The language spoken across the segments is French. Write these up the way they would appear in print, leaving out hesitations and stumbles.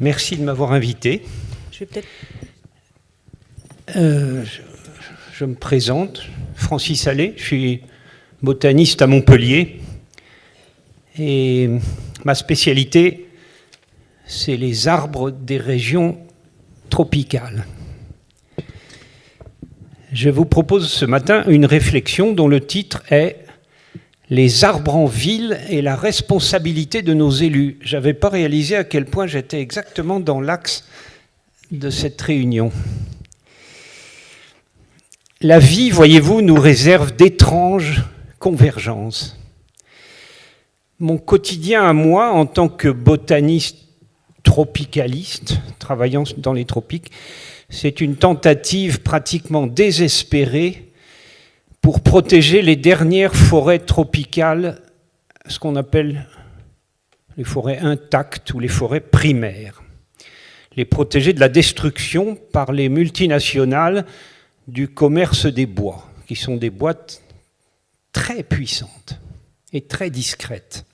Merci de m'avoir invité. Je vais peut-être... Je me présente, Francis Allais, je suis botaniste à Montpellier et ma spécialité, c'est les arbres des régions tropicales. Je vous propose ce matin une réflexion dont le titre est « Les arbres en ville et la responsabilité de nos élus ». Je n'avais pas réalisé à quel point j'étais exactement dans l'axe de cette réunion. La vie, voyez-vous, nous réserve d'étranges convergences. Mon quotidien à moi, en tant que botaniste tropicaliste, travaillant dans les tropiques, c'est une tentative pratiquement désespérée pour protéger les dernières forêts tropicales, ce qu'on appelle les forêts intactes ou les forêts primaires. Les protéger de la destruction par les multinationales du commerce des bois, qui sont des boîtes très puissantes et très discrètes.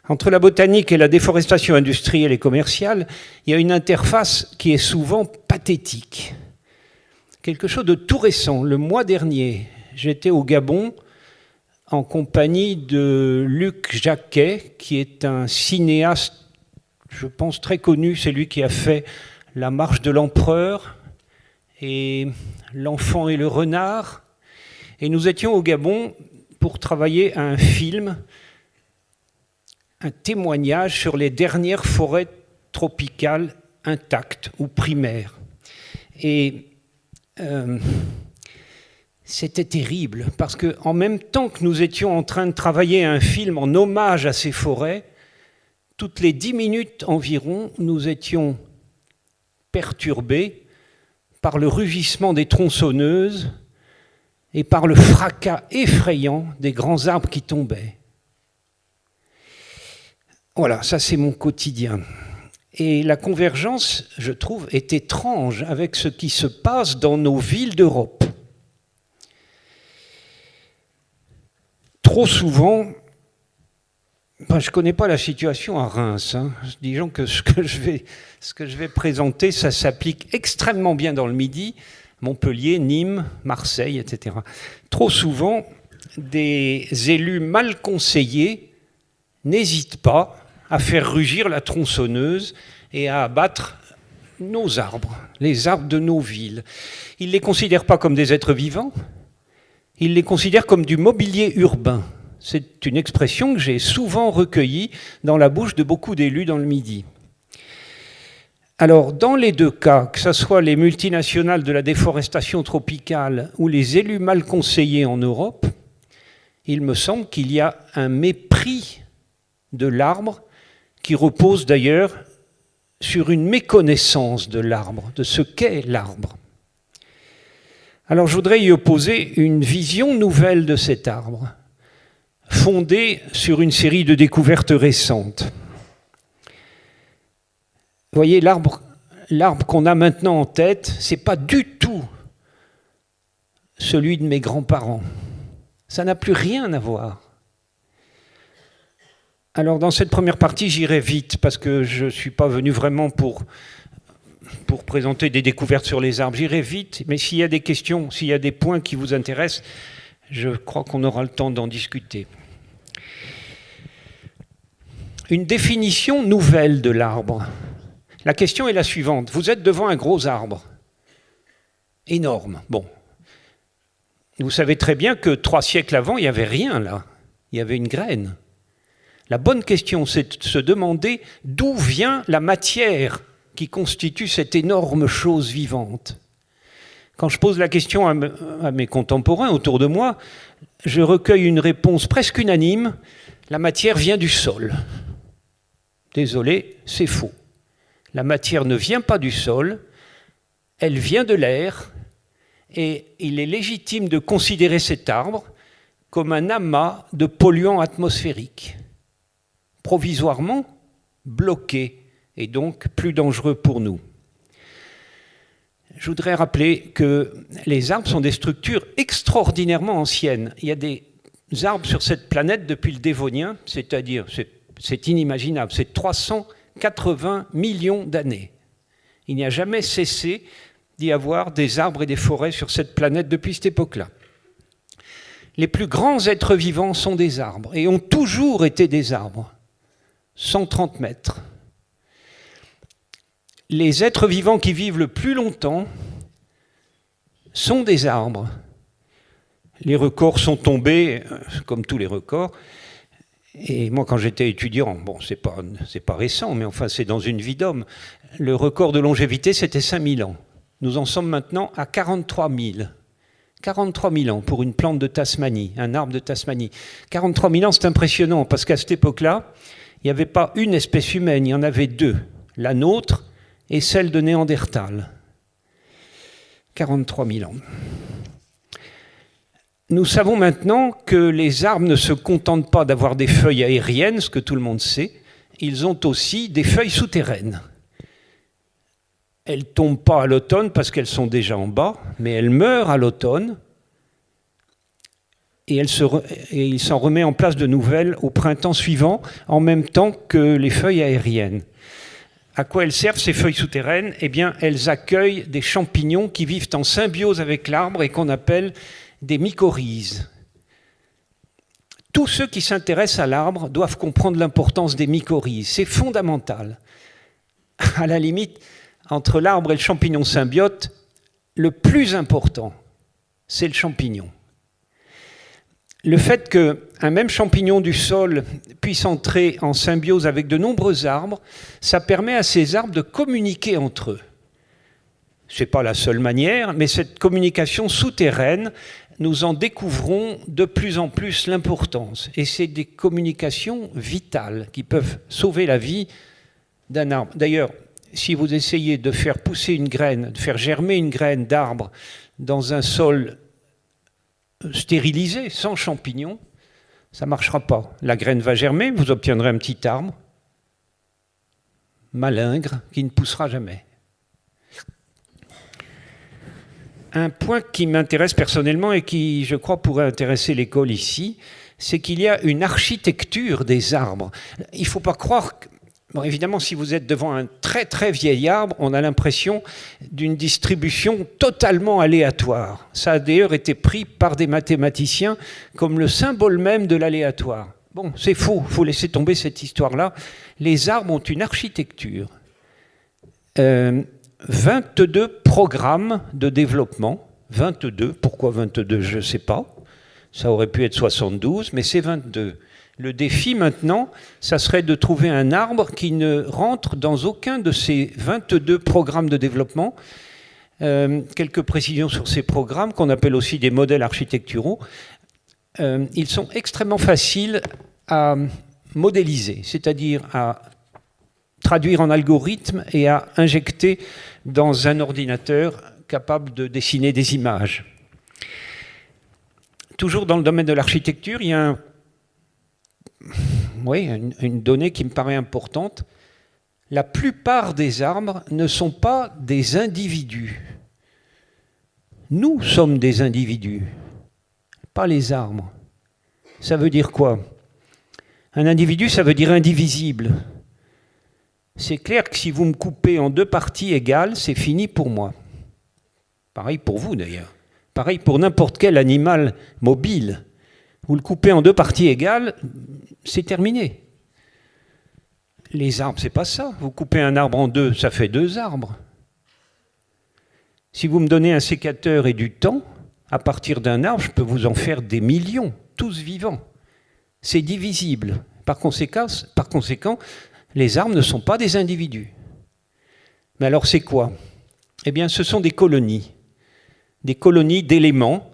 Entre la botanique et la déforestation industrielle et commerciale, il y a une interface qui est souvent pathétique. Quelque chose de tout récent. Le mois dernier, j'étais au Gabon en compagnie de Luc Jacquet, qui est un cinéaste, je pense, très connu. C'est lui qui a fait La Marche de l'Empereur et L'Enfant et le Renard. Et nous étions au Gabon pour travailler à un film, un témoignage sur les dernières forêts tropicales intactes ou primaires. Et c'était terrible, parce qu'en même temps que nous étions en train de travailler un film en hommage à ces forêts, toutes les 10 minutes environ, nous étions perturbés par le rugissement des tronçonneuses et par le fracas effrayant des grands arbres qui tombaient. Voilà, ça c'est mon quotidien. Et la convergence, je trouve, est étrange avec ce qui se passe dans nos villes d'Europe. Trop souvent, je ne connais pas la situation à Reims, disons que ce que je vais présenter, ça s'applique extrêmement bien dans le Midi, Montpellier, Nîmes, Marseille, etc. Trop souvent, des élus mal conseillés n'hésitent pas à faire rugir la tronçonneuse et à abattre nos arbres, les arbres de nos villes. Ils ne les considèrent pas comme des êtres vivants, ils les considèrent comme du mobilier urbain. C'est une expression que j'ai souvent recueillie dans la bouche de beaucoup d'élus dans le Midi. Alors, dans les deux cas, que ce soit les multinationales de la déforestation tropicale ou les élus mal conseillés en Europe, il me semble qu'il y a un mépris de l'arbre qui repose d'ailleurs sur une méconnaissance de l'arbre, de ce qu'est l'arbre. Alors, je voudrais y opposer une vision nouvelle de cet arbre, fondée sur une série de découvertes récentes. Vous voyez, l'arbre qu'on a maintenant en tête, ce n'est pas du tout celui de mes grands-parents. Ça n'a plus rien à voir. Alors, dans cette première partie, j'irai vite, parce que je ne suis pas venu vraiment pour présenter des découvertes sur les arbres. J'irai vite, mais s'il y a des questions, s'il y a des points qui vous intéressent, je crois qu'on aura le temps d'en discuter. Une définition nouvelle de l'arbre. La question est la suivante. Vous êtes devant un gros arbre, énorme. Bon. Vous savez très bien que 3 siècles avant, il n'y avait rien là. Il y avait une graine. La bonne question, c'est de se demander d'où vient la matière qui constitue cette énorme chose vivante. Quand je pose la question à mes contemporains autour de moi, je recueille une réponse presque unanime. La matière vient du sol. Désolé, c'est faux. La matière ne vient pas du sol, elle vient de l'air, et il est légitime de considérer cet arbre comme un amas de polluants atmosphériques, provisoirement bloqués, et donc plus dangereux pour nous. Je voudrais rappeler que les arbres sont des structures extraordinairement anciennes. Il y a des arbres sur cette planète depuis le Dévonien, c'est-à-dire, c'est inimaginable, c'est 300 180 millions d'années. Il n'y a jamais cessé d'y avoir des arbres et des forêts sur cette planète depuis cette époque-là. Les plus grands êtres vivants sont des arbres et ont toujours été des arbres. 130 mètres. Les êtres vivants qui vivent le plus longtemps sont des arbres. Les records sont tombés, comme tous les records. Et moi, quand j'étais étudiant, bon, c'est pas récent, mais enfin, c'est dans une vie d'homme. Le record de longévité, c'était 5000 ans. Nous en sommes maintenant à 43 000. 43 000 ans pour une plante de Tasmanie, un arbre de Tasmanie. 43 000 ans, c'est impressionnant, parce qu'à cette époque-là, il n'y avait pas une espèce humaine, il y en avait deux. La nôtre et celle de Néandertal. 43 000 ans. Nous savons maintenant que les arbres ne se contentent pas d'avoir des feuilles aériennes, ce que tout le monde sait, ils ont aussi des feuilles souterraines. Elles ne tombent pas à l'automne parce qu'elles sont déjà en bas, mais elles meurent à l'automne et il s'en remet en place de nouvelles au printemps suivant, en même temps que les feuilles aériennes. À quoi elles servent, ces feuilles souterraines? Eh bien, elles accueillent des champignons qui vivent en symbiose avec l'arbre et qu'on appelle des mycorhizes. Tous ceux qui s'intéressent à l'arbre doivent comprendre l'importance des mycorhizes. C'est fondamental. À la limite, entre l'arbre et le champignon symbiote, le plus important, c'est le champignon. Le fait qu'un même champignon du sol puisse entrer en symbiose avec de nombreux arbres, ça permet à ces arbres de communiquer entre eux. Ce n'est pas la seule manière, mais cette communication souterraine, nous en découvrons de plus en plus l'importance. Et c'est des communications vitales qui peuvent sauver la vie d'un arbre. D'ailleurs, si vous essayez de faire pousser une graine, de faire germer une graine d'arbre dans un sol stérilisé, sans champignons, ça ne marchera pas. La graine va germer, vous obtiendrez un petit arbre malingre qui ne poussera jamais. Un point qui m'intéresse personnellement et qui, je crois, pourrait intéresser l'école ici, c'est qu'il y a une architecture des arbres. Il ne faut pas croire que... Bon, évidemment, si vous êtes devant un très très vieil arbre, on a l'impression d'une distribution totalement aléatoire. Ça a d'ailleurs été pris par des mathématiciens comme le symbole même de l'aléatoire. Bon, c'est faux, il faut laisser tomber cette histoire-là. Les arbres ont une architecture. 22 programmes de développement. 22, pourquoi 22, je ne sais pas. Ça aurait pu être 72, mais c'est 22. Le défi maintenant, ça serait de trouver un arbre qui ne rentre dans aucun de ces 22 programmes de développement. Quelques précisions sur ces programmes, qu'on appelle aussi des modèles architecturaux. Ils sont extrêmement faciles à modéliser, c'est-à-dire à traduire en algorithme et à injecter dans un ordinateur capable de dessiner des images. Toujours dans le domaine de l'architecture, il y a une donnée qui me paraît importante. La plupart des arbres ne sont pas des individus. Nous sommes des individus, pas les arbres. Ça veut dire quoi? Un individu, ça veut dire indivisible. C'est clair que si vous me coupez en deux parties égales, c'est fini pour moi. Pareil pour vous d'ailleurs. Pareil pour n'importe quel animal mobile. Vous le coupez en deux parties égales, c'est terminé. Les arbres, c'est pas ça. Vous coupez un arbre en deux, ça fait deux arbres. Si vous me donnez un sécateur et du temps, à partir d'un arbre, je peux vous en faire des millions, tous vivants. C'est divisible. Par conséquent, les arbres ne sont pas des individus. Mais alors c'est quoi? Eh bien, ce sont des colonies d'éléments.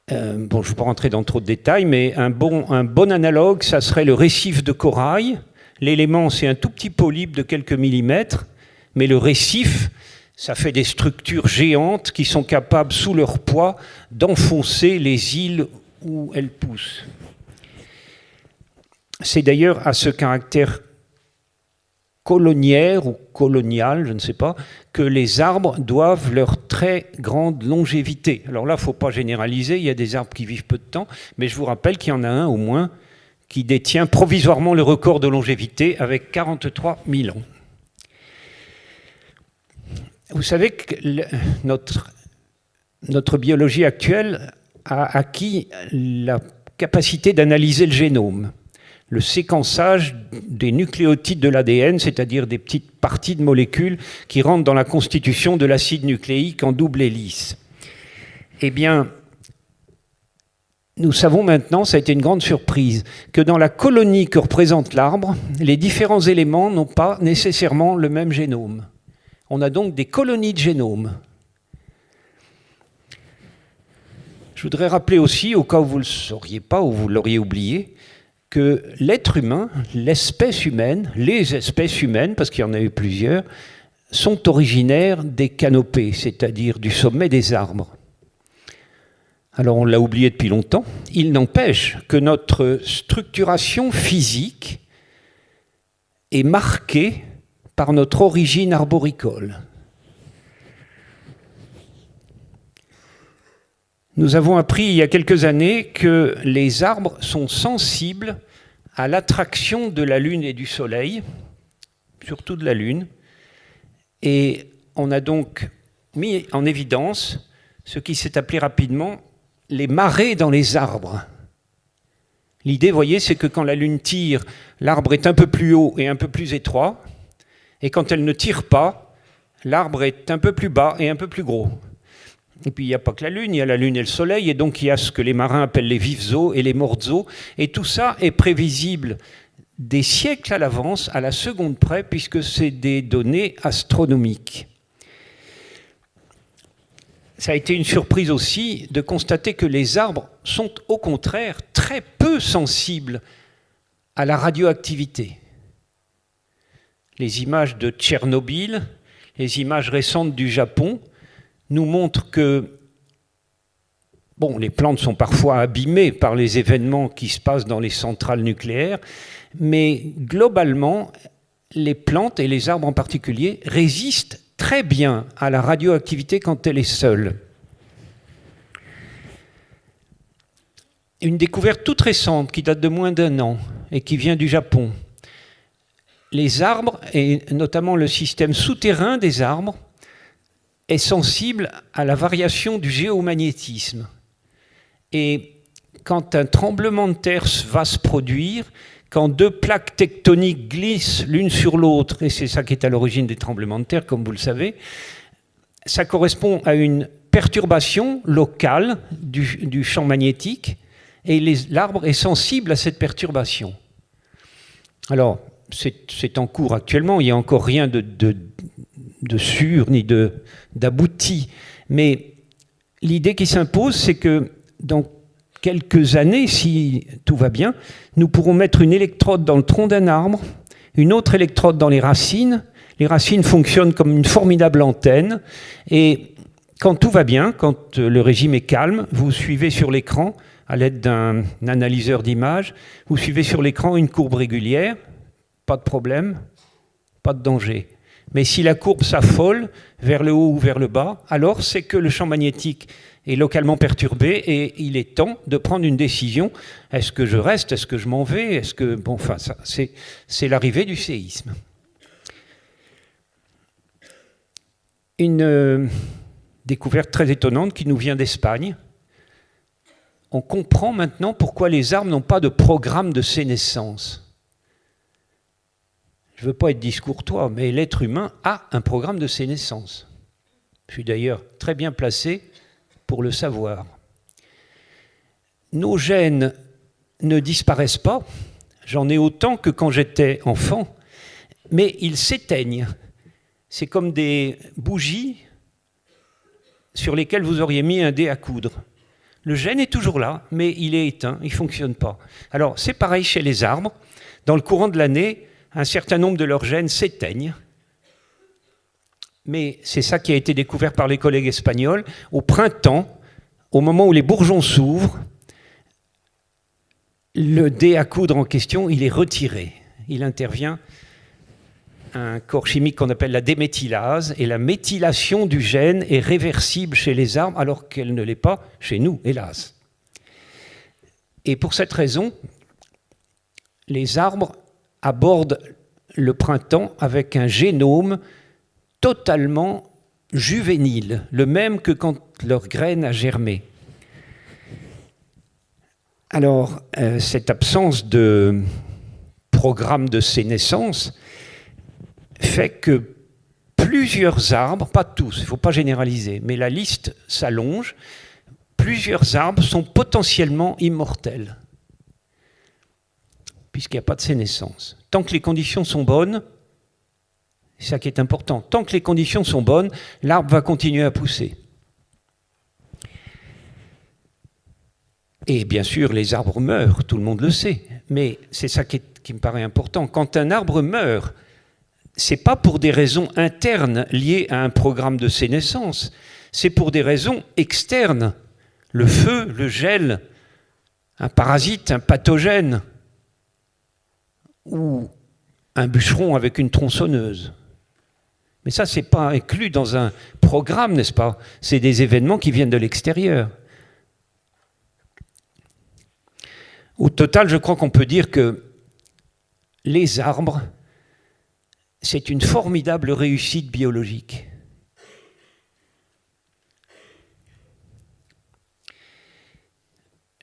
Je ne vais pas rentrer dans trop de détails, mais un bon analogue, ça serait le récif de corail. L'élément, c'est un tout petit polype de quelques millimètres, mais le récif, ça fait des structures géantes qui sont capables, sous leur poids, d'enfoncer les îles où elles poussent. C'est d'ailleurs à ce caractère coloniaire ou colonial, je ne sais pas, que les arbres doivent leur très grande longévité. Alors là, il ne faut pas généraliser, il y a des arbres qui vivent peu de temps, mais je vous rappelle qu'il y en a un au moins qui détient provisoirement le record de longévité avec 43 000 ans. Vous savez que notre biologie actuelle a acquis la capacité d'analyser le génome, le séquençage des nucléotides de l'ADN, c'est-à-dire des petites parties de molécules qui rentrent dans la constitution de l'acide nucléique en double hélice. Eh bien, nous savons maintenant, ça a été une grande surprise, que dans la colonie que représente l'arbre, les différents éléments n'ont pas nécessairement le même génome. On a donc des colonies de génomes. Je voudrais rappeler aussi, au cas où vous ne le sauriez pas ou vous l'auriez oublié, que l'être humain, l'espèce humaine, les espèces humaines, parce qu'il y en a eu plusieurs, sont originaires des canopées, c'est-à-dire du sommet des arbres. Alors on l'a oublié depuis longtemps. Il n'empêche que notre structuration physique est marquée par notre origine arboricole. Nous avons appris il y a quelques années que les arbres sont sensibles à l'attraction de la Lune et du Soleil, surtout de la Lune, et on a donc mis en évidence ce qui s'est appelé rapidement les marées dans les arbres. L'idée, vous voyez, c'est que quand la Lune tire, l'arbre est un peu plus haut et un peu plus étroit, et quand elle ne tire pas, l'arbre est un peu plus bas et un peu plus gros. Et puis il n'y a pas que la Lune, il y a la Lune et le Soleil, et donc il y a ce que les marins appellent les vifs eaux et les mortes eaux, et tout ça est prévisible des siècles à l'avance, à la seconde près, puisque c'est des données astronomiques. Ça a été une surprise aussi de constater que les arbres sont au contraire très peu sensibles à la radioactivité. Les images de Tchernobyl, les images récentes du Japon nous montrent que bon, les plantes sont parfois abîmées par les événements qui se passent dans les centrales nucléaires, mais globalement, les plantes et les arbres en particulier résistent très bien à la radioactivité quand elle est seule. Une découverte toute récente qui date de moins d'1 an et qui vient du Japon. Les arbres, et notamment le système souterrain des arbres, est sensible à la variation du géomagnétisme. Et quand un tremblement de terre va se produire, quand deux plaques tectoniques glissent l'une sur l'autre, et c'est ça qui est à l'origine des tremblements de terre, comme vous le savez, ça correspond à une perturbation locale du champ magnétique, et l'arbre est sensible à cette perturbation. Alors, c'est en cours actuellement, il n'y a encore rien de sûr ni d'abouti, mais l'idée qui s'impose, c'est que dans quelques années, si tout va bien, nous pourrons mettre une électrode dans le tronc d'un arbre, une autre électrode dans les racines. Les racines fonctionnent comme une formidable antenne, et quand tout va bien, quand le régime est calme, vous suivez sur l'écran, à l'aide d'un analyseur d'images, vous suivez sur l'écran une courbe régulière, pas de problème, pas de danger. Mais si la courbe s'affole vers le haut ou vers le bas, alors c'est que le champ magnétique est localement perturbé et il est temps de prendre une décision. Est-ce que je reste? Est-ce que je m'en vais? Est-ce que bon, enfin, c'est l'arrivée du séisme. Une découverte très étonnante qui nous vient d'Espagne. On comprend maintenant pourquoi les arbres n'ont pas de programme de sénescence. Je ne veux pas être discourtois, mais l'être humain a un programme de sénescence. Je suis d'ailleurs très bien placé pour le savoir. Nos gènes ne disparaissent pas, j'en ai autant que quand j'étais enfant, mais ils s'éteignent. C'est comme des bougies sur lesquelles vous auriez mis un dé à coudre. Le gène est toujours là, mais il est éteint, il ne fonctionne pas. Alors c'est pareil chez les arbres. Dans le courant de l'année, un certain nombre de leurs gènes s'éteignent. Mais c'est ça qui a été découvert par les collègues espagnols. Au printemps, au moment où les bourgeons s'ouvrent, le dé à coudre en question, il est retiré. Il intervient un corps chimique qu'on appelle la déméthylase, et la méthylation du gène est réversible chez les arbres, alors qu'elle ne l'est pas chez nous, hélas. Et pour cette raison, les arbres abordent le printemps avec un génome totalement juvénile, le même que quand leur graine a germé. Alors, cette absence de programme de sénescence fait que plusieurs arbres, pas tous, il ne faut pas généraliser, mais la liste s'allonge, plusieurs arbres sont potentiellement immortels, puisqu'il n'y a pas de sénescence. Tant que les conditions sont bonnes, c'est ça qui est important, tant que les conditions sont bonnes, l'arbre va continuer à pousser. Et bien sûr, les arbres meurent, tout le monde le sait, mais c'est ça qui me paraît important. Quand un arbre meurt, ce n'est pas pour des raisons internes liées à un programme de sénescence, c'est pour des raisons externes. Le feu, le gel, un parasite, un pathogène, ou un bûcheron avec une tronçonneuse. Mais ça, ce n'est pas inclus dans un programme, n'est-ce pas? C'est des événements qui viennent de l'extérieur. Au total, je crois qu'on peut dire que les arbres, c'est une formidable réussite biologique.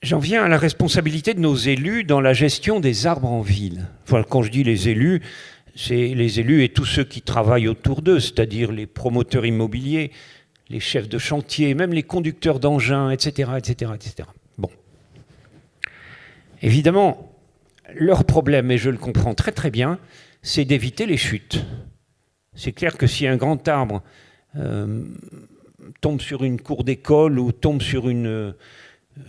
J'en viens à la responsabilité de nos élus dans la gestion des arbres en ville. Enfin, quand je dis les élus, c'est les élus et tous ceux qui travaillent autour d'eux, c'est-à-dire les promoteurs immobiliers, les chefs de chantier, même les conducteurs d'engins, etc., etc., etc. Bon. Évidemment, leur problème, et je le comprends très très bien, c'est d'éviter les chutes. C'est clair que si un grand arbre tombe sur une cour d'école ou tombe sur une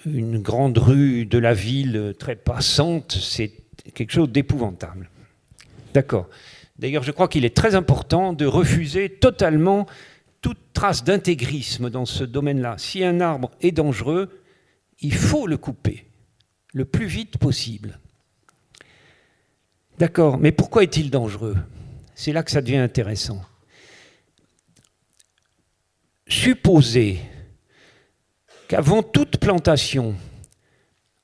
grande rue de la ville très passante, c'est quelque chose d'épouvantable. D'accord. D'ailleurs, je crois qu'il est très important de refuser totalement toute trace d'intégrisme dans ce domaine-là. Si un arbre est dangereux, il faut le couper le plus vite possible. D'accord, mais pourquoi est-il dangereux? C'est là que ça devient intéressant. Supposez qu'avant toute plantation,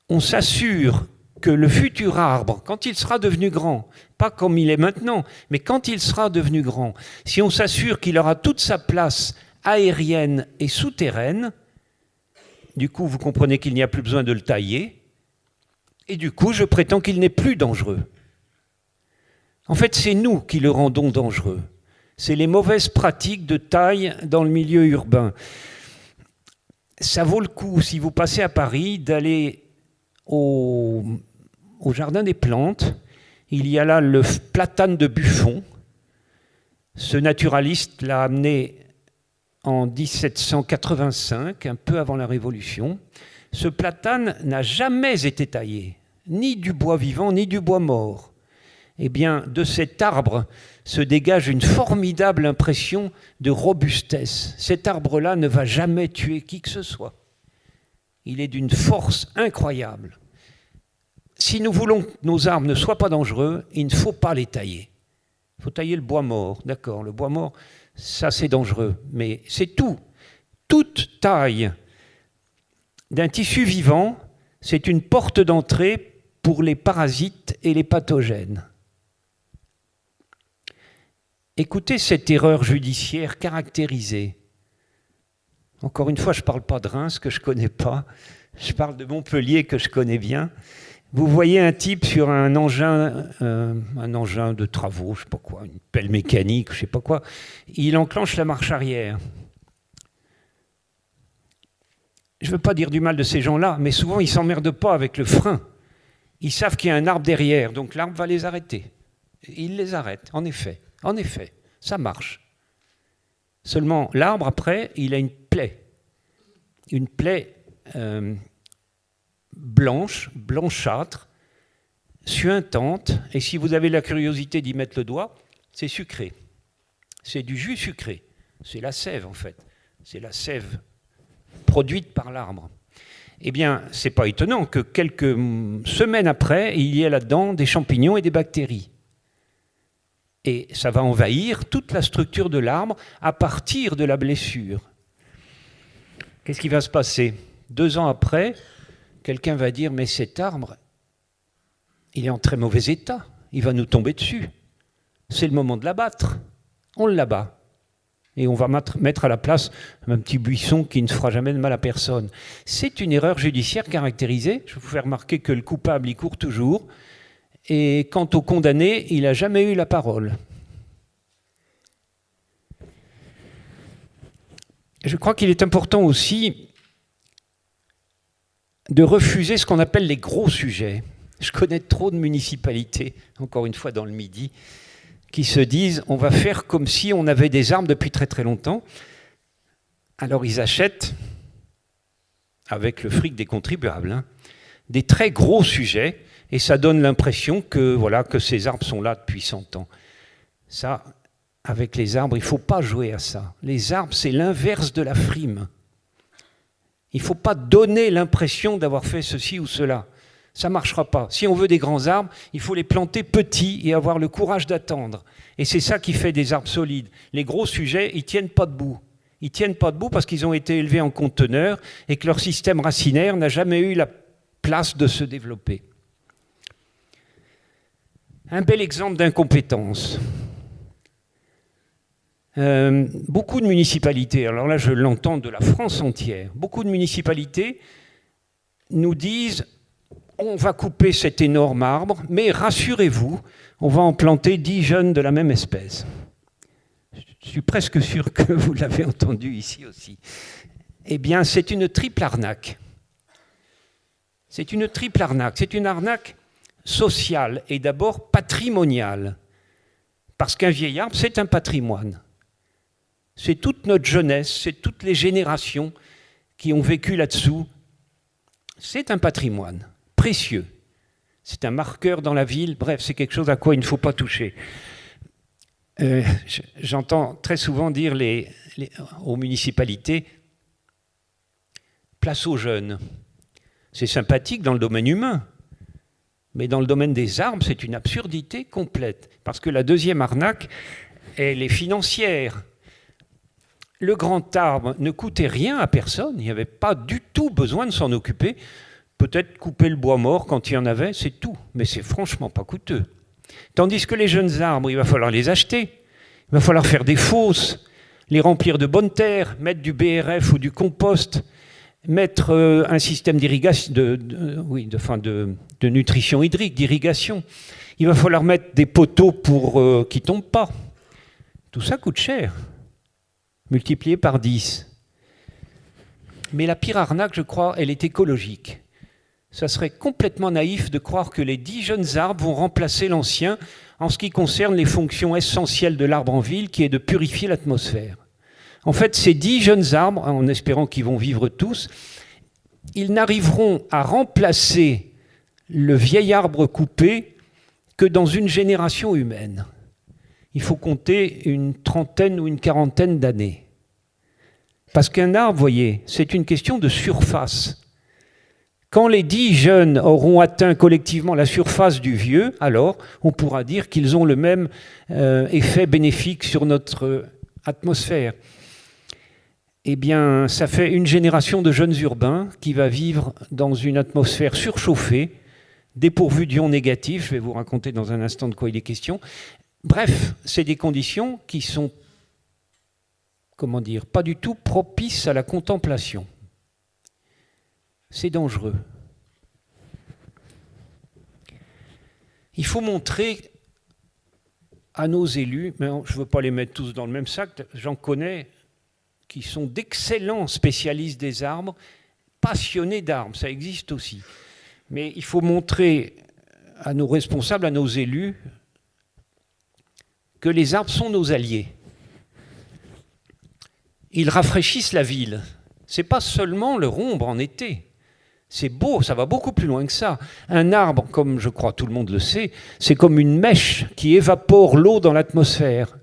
on s'assure que le futur arbre, quand il sera devenu grand, pas comme il est maintenant, mais quand il sera devenu grand, si on s'assure qu'il aura toute sa place aérienne et souterraine, du coup, vous comprenez qu'il n'y a plus besoin de le tailler, et du coup, je prétends qu'il n'est plus dangereux. En fait, c'est nous qui le rendons dangereux. C'est les mauvaises pratiques de taille dans le milieu urbain. Ça vaut le coup, si vous passez à Paris, d'aller au Jardin des Plantes. Il y a là le platane de Buffon. Ce naturaliste l'a amené en 1785, un peu avant la Révolution. Ce platane n'a jamais été taillé, ni du bois vivant, ni du bois mort. Eh bien, de cet arbre se dégage une formidable impression de robustesse. Cet arbre-là ne va jamais tuer qui que ce soit. Il est d'une force incroyable. Si nous voulons que nos arbres ne soient pas dangereux, il ne faut pas les tailler. Il faut tailler le bois mort, d'accord. Le bois mort, ça c'est dangereux, mais c'est tout. Toute taille d'un tissu vivant, c'est une porte d'entrée pour les parasites et les pathogènes. Écoutez cette erreur judiciaire caractérisée. Encore une fois, je ne parle pas de Reims, que je ne connais pas. Je parle de Montpellier, que je connais bien. Vous voyez un type sur un engin de travaux, je ne sais pas quoi, une pelle mécanique, je ne sais pas quoi. Il enclenche la marche arrière. Je ne veux pas dire du mal de ces gens-là, mais souvent, ils ne s'emmerdent pas avec le frein. Ils savent qu'il y a un arbre derrière, donc l'arbre va les arrêter. Il les arrête, en effet. En effet, ça marche. Seulement, l'arbre, après, il a une plaie blanche, blanchâtre, suintante, et si vous avez la curiosité d'y mettre le doigt, c'est sucré. C'est du jus sucré. C'est la sève, en fait. C'est la sève produite par l'arbre. Eh bien, ce n'est pas étonnant que quelques semaines après, il y ait là-dedans des champignons et des bactéries. Et ça va envahir toute la structure de l'arbre à partir de la blessure. Qu'est-ce qui va se passer? 2 ans après, quelqu'un va dire « mais cet arbre, il est en très mauvais état, il va nous tomber dessus. C'est le moment de l'abattre. On l'abat. Et on va mettre à la place un petit buisson qui ne fera jamais de mal à personne. C'est une erreur judiciaire caractérisée. Je vous fais remarquer que le coupable, il court toujours. Et quant au condamné, il n'a jamais eu la parole. Je crois qu'il est important aussi de refuser ce qu'on appelle les gros sujets. Je connais trop de municipalités, encore une fois dans le Midi, qui se disent on va faire comme si on avait des armes depuis très très longtemps. Alors ils achètent, avec le fric des contribuables, des très gros sujets, et ça donne l'impression que, voilà, que ces arbres sont là depuis 100 ans. Ça, avec les arbres, il ne faut pas jouer à ça. Les arbres, c'est l'inverse de la frime. Il ne faut pas donner l'impression d'avoir fait ceci ou cela. Ça ne marchera pas. Si on veut des grands arbres, il faut les planter petits et avoir le courage d'attendre. Et c'est ça qui fait des arbres solides. Les gros sujets, ils ne tiennent pas debout. Ils ne tiennent pas debout parce qu'ils ont été élevés en conteneurs et que leur système racinaire n'a jamais eu la place de se développer. Un bel exemple d'incompétence. Beaucoup de municipalités, alors là je l'entends de la France entière, beaucoup de municipalités nous disent on va couper cet énorme arbre, mais rassurez-vous, on va en planter 10 jeunes de la même espèce. Je suis presque sûr que vous l'avez entendu ici aussi. Eh bien, c'est une triple arnaque. C'est une triple arnaque. C'est une arnaque sociale et d'abord patrimoniale. Parce qu'un vieil arbre, c'est un patrimoine. C'est toute notre jeunesse, c'est toutes les générations qui ont vécu là-dessous. C'est un patrimoine précieux. C'est un marqueur dans la ville. Bref, c'est quelque chose à quoi il ne faut pas toucher. J'entends très souvent dire aux municipalités « place aux jeunes ». C'est sympathique dans le domaine humain, mais dans le domaine des arbres, c'est une absurdité complète. Parce que la deuxième arnaque, elle est financière. Le grand arbre ne coûtait rien à personne, il n'y avait pas du tout besoin de s'en occuper. Peut-être couper le bois mort quand il y en avait, c'est tout, mais c'est franchement pas coûteux. Tandis que les jeunes arbres, il va falloir les acheter, il va falloir faire des fosses, les remplir de bonne terre, mettre du BRF ou du compost, mettre un système d'irrigation, de nutrition hydrique, d'irrigation. Il va falloir mettre des poteaux pour qui ne tombent pas. Tout ça coûte cher, multiplié par 10. Mais la pire arnaque, je crois, elle est écologique. Ça serait complètement naïf de croire que les 10 jeunes arbres vont remplacer l'ancien en ce qui concerne les fonctions essentielles de l'arbre en ville, qui est de purifier l'atmosphère. En fait, ces 10 jeunes arbres, en espérant qu'ils vont vivre tous, ils n'arriveront à remplacer le vieil arbre coupé que dans une génération humaine. Il faut compter une trentaine ou une quarantaine d'années. Parce qu'un arbre, vous voyez, c'est une question de surface. Quand les 10 jeunes auront atteint collectivement la surface du vieux, alors on pourra dire qu'ils ont le même effet bénéfique sur notre atmosphère. Eh bien, ça fait une génération de jeunes urbains qui va vivre dans une atmosphère surchauffée, dépourvue d'ions négatifs. Je vais vous raconter dans un instant de quoi il est question. Bref, c'est des conditions qui sont, comment dire, pas du tout propices à la contemplation. C'est dangereux. Il faut montrer à nos élus, mais je ne veux pas les mettre tous dans le même sac, j'en connais qui sont d'excellents spécialistes des arbres, passionnés d'arbres, ça existe aussi. Mais il faut montrer à nos responsables, à nos élus, que les arbres sont nos alliés. Ils rafraîchissent la ville. Ce n'est pas seulement leur ombre en été. C'est beau, ça va beaucoup plus loin que ça. Un arbre, comme je crois tout le monde le sait, c'est comme une mèche qui évapore l'eau dans l'atmosphère.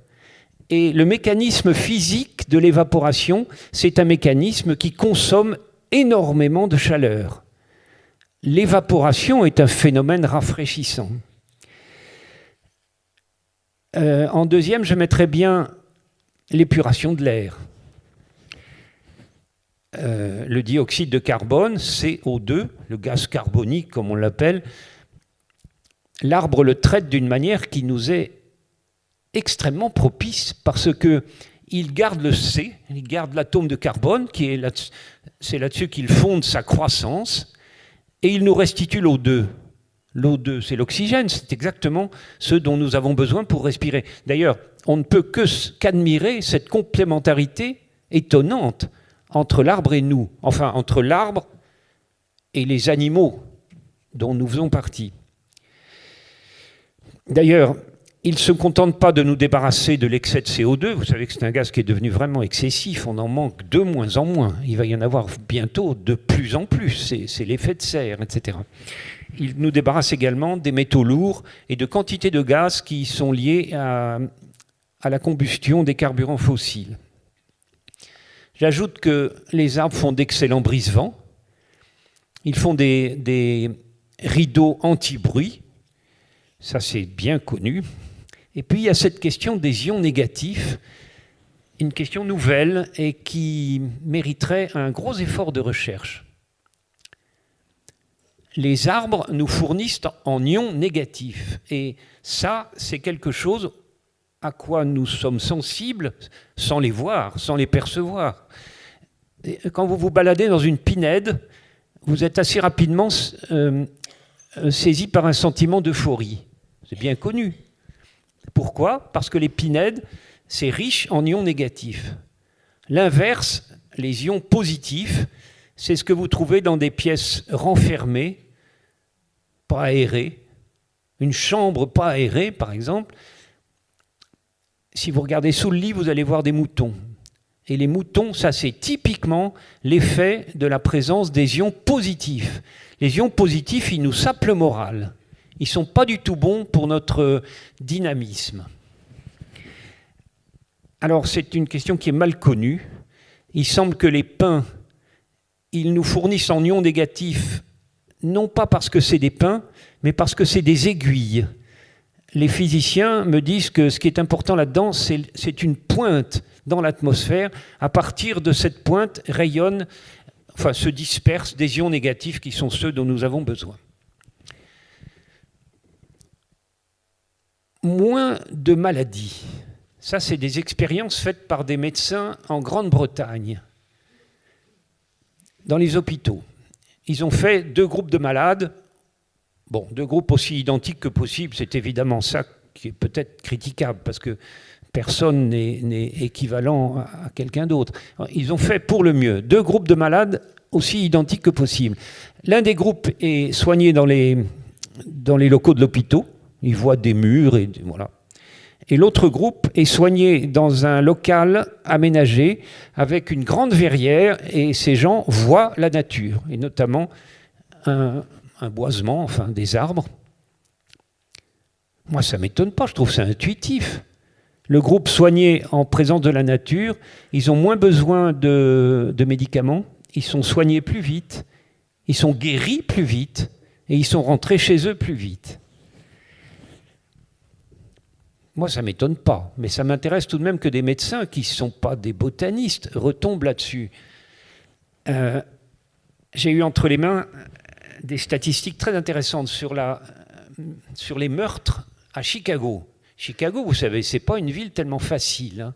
Et le mécanisme physique de l'évaporation, c'est un mécanisme qui consomme énormément de chaleur. L'évaporation est un phénomène rafraîchissant. En deuxième, je mettrais bien l'épuration de l'air. Le dioxyde de carbone, CO2, le gaz carbonique comme on l'appelle, l'arbre le traite d'une manière qui nous est extrêmement propice parce qu'il garde le C, il garde l'atome de carbone, c'est là-dessus qu'il fonde sa croissance, et il nous restitue l'O2. L'O2, c'est l'oxygène, c'est exactement ce dont nous avons besoin pour respirer. D'ailleurs, on ne peut qu'admirer cette complémentarité étonnante entre l'arbre et nous, enfin entre l'arbre et les animaux dont nous faisons partie. D'ailleurs, il ne se contente pas de nous débarrasser de l'excès de CO2. Vous savez que c'est un gaz qui est devenu vraiment excessif. On en manque de moins en moins. Il va y en avoir bientôt de plus en plus. C'est l'effet de serre, etc. Il nous débarrasse également des métaux lourds et de quantités de gaz qui sont liées à la combustion des carburants fossiles. J'ajoute que les arbres font d'excellents brise-vents. Ils font des rideaux anti-bruit. Ça, c'est bien connu. Et puis, il y a cette question des ions négatifs, une question nouvelle et qui mériterait un gros effort de recherche. Les arbres nous fournissent en ions négatifs. Et ça, c'est quelque chose à quoi nous sommes sensibles sans les voir, sans les percevoir. Et quand vous vous baladez dans une pinède, vous êtes assez rapidement saisi par un sentiment d'euphorie. C'est bien connu. Pourquoi? Parce que les pinèdes, c'est riche en ions négatifs. L'inverse, les ions positifs, c'est ce que vous trouvez dans des pièces renfermées, pas aérées. Une chambre pas aérée, par exemple. Si vous regardez sous le lit, vous allez voir des moutons. Et les moutons, ça c'est typiquement l'effet de la présence des ions positifs. Les ions positifs, ils nous sapent le moral. Ils ne sont pas du tout bons pour notre dynamisme. Alors, c'est une question qui est mal connue. Il semble que les pins, ils nous fournissent en ions négatifs, non pas parce que c'est des pins, mais parce que c'est des aiguilles. Les physiciens me disent que ce qui est important là-dedans, c'est une pointe dans l'atmosphère. À partir de cette pointe, se dispersent des ions négatifs qui sont ceux dont nous avons besoin. Moins de maladies. Ça, c'est des expériences faites par des médecins en Grande-Bretagne, dans les hôpitaux. Ils ont fait 2 groupes de malades, 2 groupes aussi identiques que possible, c'est évidemment ça qui est peut-être critiquable, parce que personne n'est équivalent à quelqu'un d'autre. Ils ont fait pour le mieux 2 groupes de malades aussi identiques que possible. L'un des groupes est soigné dans les locaux de l'hôpital. Ils voient des murs et voilà. Et l'autre groupe est soigné dans un local aménagé avec une grande verrière et ces gens voient la nature et notamment un boisement, enfin des arbres. Moi, ça ne m'étonne pas, je trouve ça intuitif. Le groupe soigné en présence de la nature, ils ont moins besoin de médicaments, ils sont soignés plus vite, ils sont guéris plus vite et ils sont rentrés chez eux plus vite. Moi, ça ne m'étonne pas, mais ça m'intéresse tout de même que des médecins qui ne sont pas des botanistes retombent là-dessus. J'ai eu entre les mains des statistiques très intéressantes sur les meurtres à Chicago. Chicago, vous savez, ce n'est pas une ville tellement facile, hein.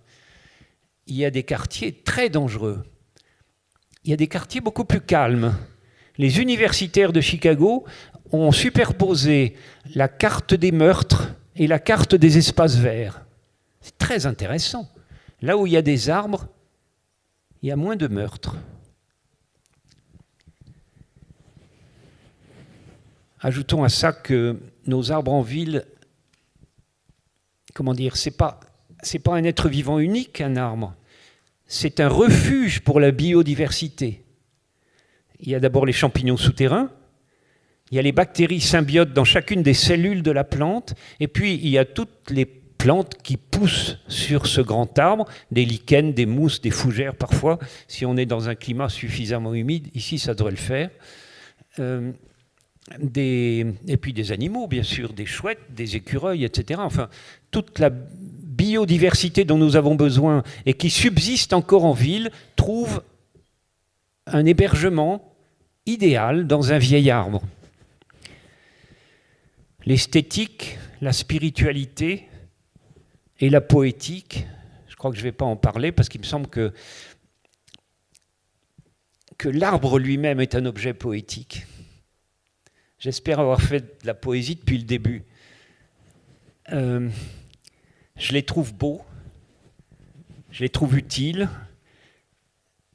Il y a des quartiers très dangereux. Il y a des quartiers beaucoup plus calmes. Les universitaires de Chicago ont superposé la carte des meurtres et la carte des espaces verts. C'est très intéressant. Là où il y a des arbres, il y a moins de meurtres. Ajoutons à ça que nos arbres en ville, c'est pas un être vivant unique, un arbre. C'est un refuge pour la biodiversité. Il y a d'abord les champignons souterrains, il y a les bactéries symbiotes dans chacune des cellules de la plante, et puis il y a toutes les plantes qui poussent sur ce grand arbre, des lichens, des mousses, des fougères parfois, si on est dans un climat suffisamment humide, ici ça devrait le faire. Et puis des animaux, bien sûr, des chouettes, des écureuils, etc. Enfin, toute la biodiversité dont nous avons besoin et qui subsiste encore en ville trouve un hébergement idéal dans un vieil arbre. l'esthétique, la spiritualité et la poétique. Je crois que je ne vais pas en parler parce qu'il me semble que l'arbre lui-même est un objet poétique. J'espère avoir fait de la poésie depuis le début. Je les trouve beaux, je les trouve utiles,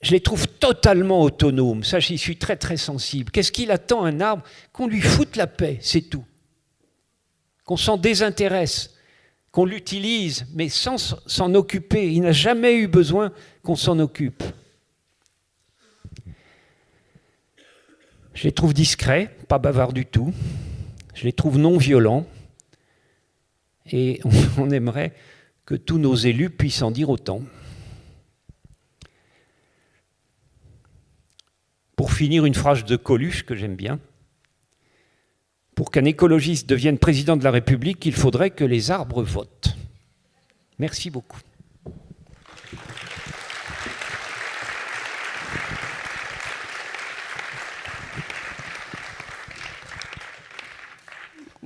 je les trouve totalement autonomes. Ça, j'y suis très très sensible. Qu'est-ce qu'il attend, un arbre? Qu'on lui foute la paix, c'est tout. Qu'on s'en désintéresse, qu'on l'utilise, mais sans s'en occuper. Il n'a jamais eu besoin qu'on s'en occupe. Je les trouve discrets, pas bavards du tout. Je les trouve non violents. Et on aimerait que tous nos élus puissent en dire autant. Pour finir, une phrase de Coluche que j'aime bien. Pour qu'un écologiste devienne président de la République, il faudrait que les arbres votent. Merci beaucoup.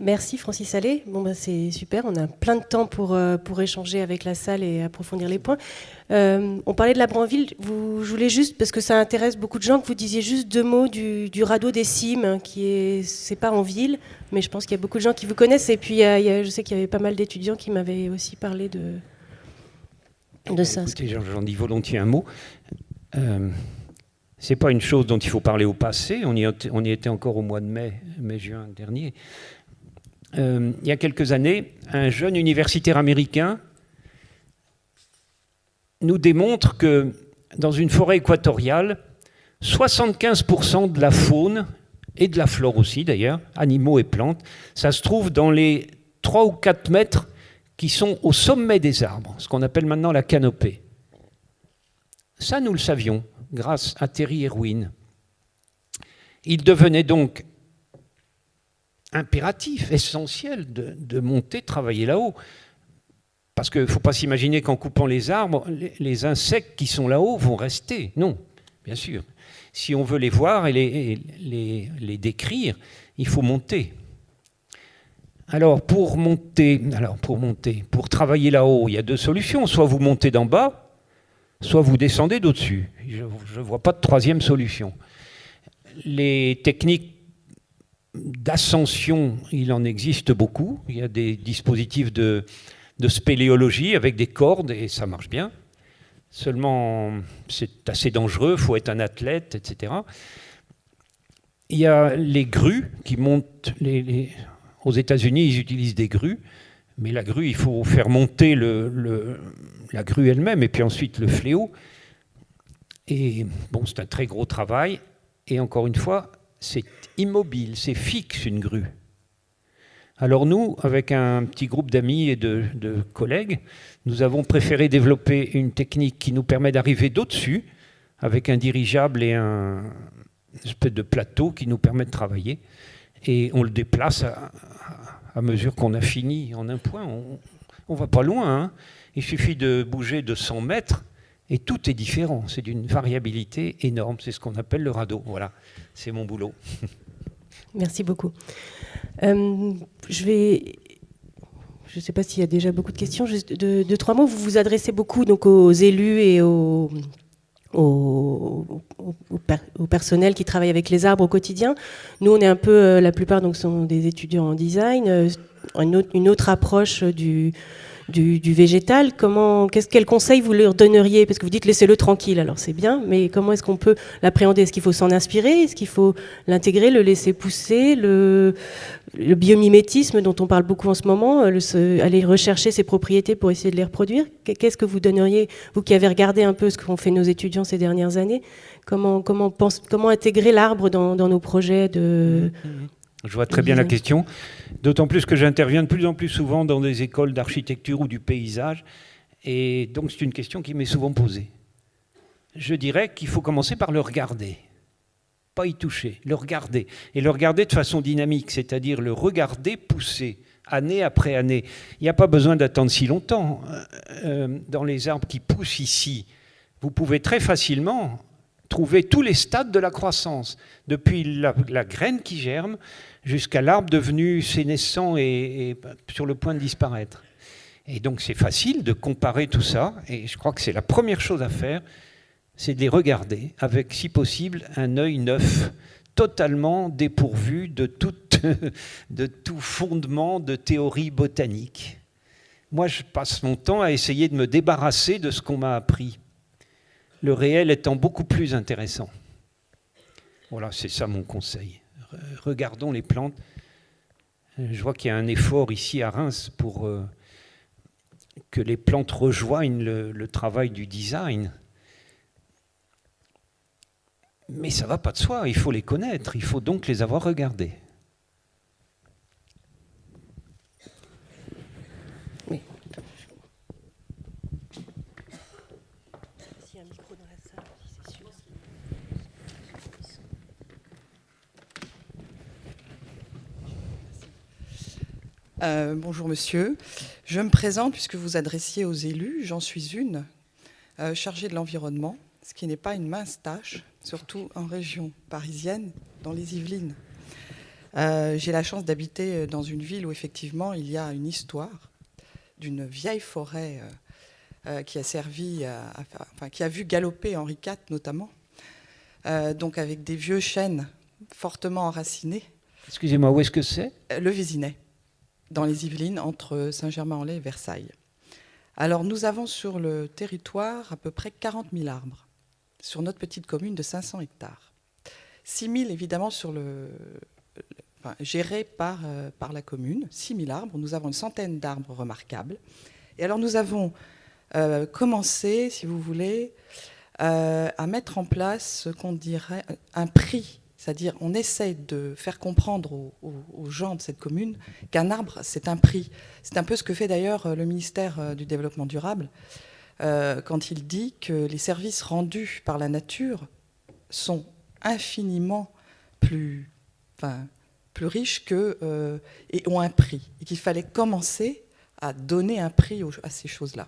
Merci Francis Allais. Bon, c'est super, on a plein de temps pour échanger avec la salle et approfondir les points. On parlait de la Branville, je voulais juste, parce que ça intéresse beaucoup de gens, que vous disiez juste 2 mots du radeau des Cimes, c'est pas en ville, mais je pense qu'il y a beaucoup de gens qui vous connaissent. Et puis je sais qu'il y avait pas mal d'étudiants qui m'avaient aussi parlé de ça. Écoutez, j'en dis volontiers un mot. C'est pas une chose dont il faut parler au passé, on y était encore au mois de mai-juin dernier. Il y a quelques années, un jeune universitaire américain nous démontre que dans une forêt équatoriale, 75% de la faune, et de la flore aussi d'ailleurs, animaux et plantes, ça se trouve dans les 3 ou 4 mètres qui sont au sommet des arbres, ce qu'on appelle maintenant la canopée. Ça, nous le savions, grâce à Terry Irwin. Il devenait donc impératif, essentiel de monter, travailler là-haut. Parce qu'il ne faut pas s'imaginer qu'en coupant les arbres, les insectes qui sont là-haut vont rester. Non, bien sûr. Si on veut les voir et les décrire, il faut monter. Alors pour travailler là-haut, il y a 2 solutions. Soit vous montez d'en bas, soit vous descendez d'au-dessus. Je ne vois pas de 3e solution. Les techniques d'ascension, il en existe beaucoup. Il y a des dispositifs de spéléologie avec des cordes et ça marche bien. Seulement, c'est assez dangereux, il faut être un athlète, etc. Il y a les grues qui montent. Aux États-Unis, ils utilisent des grues, mais la grue, il faut faire monter la grue elle-même et puis ensuite le fléau. Et bon, c'est un très gros travail. Et encore une fois, c'est immobile, c'est fixe une grue. Alors nous, avec un petit groupe d'amis et de collègues, nous avons préféré développer une technique qui nous permet d'arriver d'au-dessus, avec un dirigeable et une espèce de plateau qui nous permet de travailler. Et on le déplace à mesure qu'on a fini en un point. On ne va pas loin, hein. Il suffit de bouger de 100 mètres et tout est différent. C'est d'une variabilité énorme. C'est ce qu'on appelle le radeau. Voilà, c'est mon boulot. Merci beaucoup. Je ne sais pas s'il y a déjà beaucoup de questions. Juste 2-3 mots. Vous vous adressez beaucoup donc, aux élus et au personnel qui travaille avec les arbres au quotidien. Nous, on est un peu, la plupart donc, sont des étudiants en design, une autre approche du végétal. Quel conseil vous leur donneriez? Parce que vous dites laissez-le tranquille, alors c'est bien, mais comment est-ce qu'on peut l'appréhender? Est-ce qu'il faut s'en inspirer? Est-ce qu'il faut l'intégrer, le laisser pousser? Le biomimétisme dont on parle beaucoup en ce moment, aller rechercher ses propriétés pour essayer de les reproduire. Qu'est-ce que vous donneriez, vous qui avez regardé un peu ce qu'ont fait nos étudiants ces dernières années? Comment intégrer l'arbre dans nos projets de... Je vois très bien la question, d'autant plus que j'interviens de plus en plus souvent dans des écoles d'architecture ou du paysage, et donc c'est une question qui m'est souvent posée. Je dirais qu'il faut commencer par le regarder, pas y toucher, le regarder, et le regarder de façon dynamique, c'est-à-dire le regarder pousser, année après année. Il n'y a pas besoin d'attendre si longtemps. Dans les arbres qui poussent ici, vous pouvez très facilement trouver tous les stades de la croissance, depuis la graine qui germe jusqu'à l'arbre devenu sénescent et sur le point de disparaître. Et donc c'est facile de comparer tout ça, et je crois que c'est la première chose à faire, c'est de les regarder avec, si possible, un œil neuf, totalement dépourvu de tout fondement de théorie botanique. Moi, je passe mon temps à essayer de me débarrasser de ce qu'on m'a appris, le réel étant beaucoup plus intéressant. Voilà, c'est ça mon conseil. Regardons les plantes. Je vois qu'il y a un effort ici à Reims pour que les plantes rejoignent le travail du design. Mais ça ne va pas de soi, il faut les connaître, il faut donc les avoir regardées. Oui. S'il y a un micro dans la salle, c'est sûr. Bonjour monsieur, je me présente puisque vous adressiez aux élus, j'en suis une, chargée de l'environnement, ce qui n'est pas une mince tâche, surtout en région parisienne, dans les Yvelines. J'ai la chance d'habiter dans une ville où effectivement il y a une histoire d'une vieille forêt qui a servi, qui a vu galoper Henri IV notamment, donc avec des vieux chênes fortement enracinés. Excusez-moi, où est-ce que c'est ? Le Vésinet, dans les Yvelines, entre Saint-Germain-en-Laye et Versailles. Alors nous avons sur le territoire à peu près 40 000 arbres, sur notre petite commune de 500 hectares. 6 000 évidemment gérés par la commune, 6 000 arbres. Nous avons une centaine d'arbres remarquables. Et alors nous avons commencé, si vous voulez, à mettre en place ce qu'on dirait un prix. C'est-à-dire, on essaye de faire comprendre aux gens de cette commune qu'un arbre, c'est un prix. C'est un peu ce que fait d'ailleurs le ministère du Développement durable quand il dit que les services rendus par la nature sont infiniment plus riches et ont un prix. Et qu'il fallait commencer à donner un prix à ces choses-là.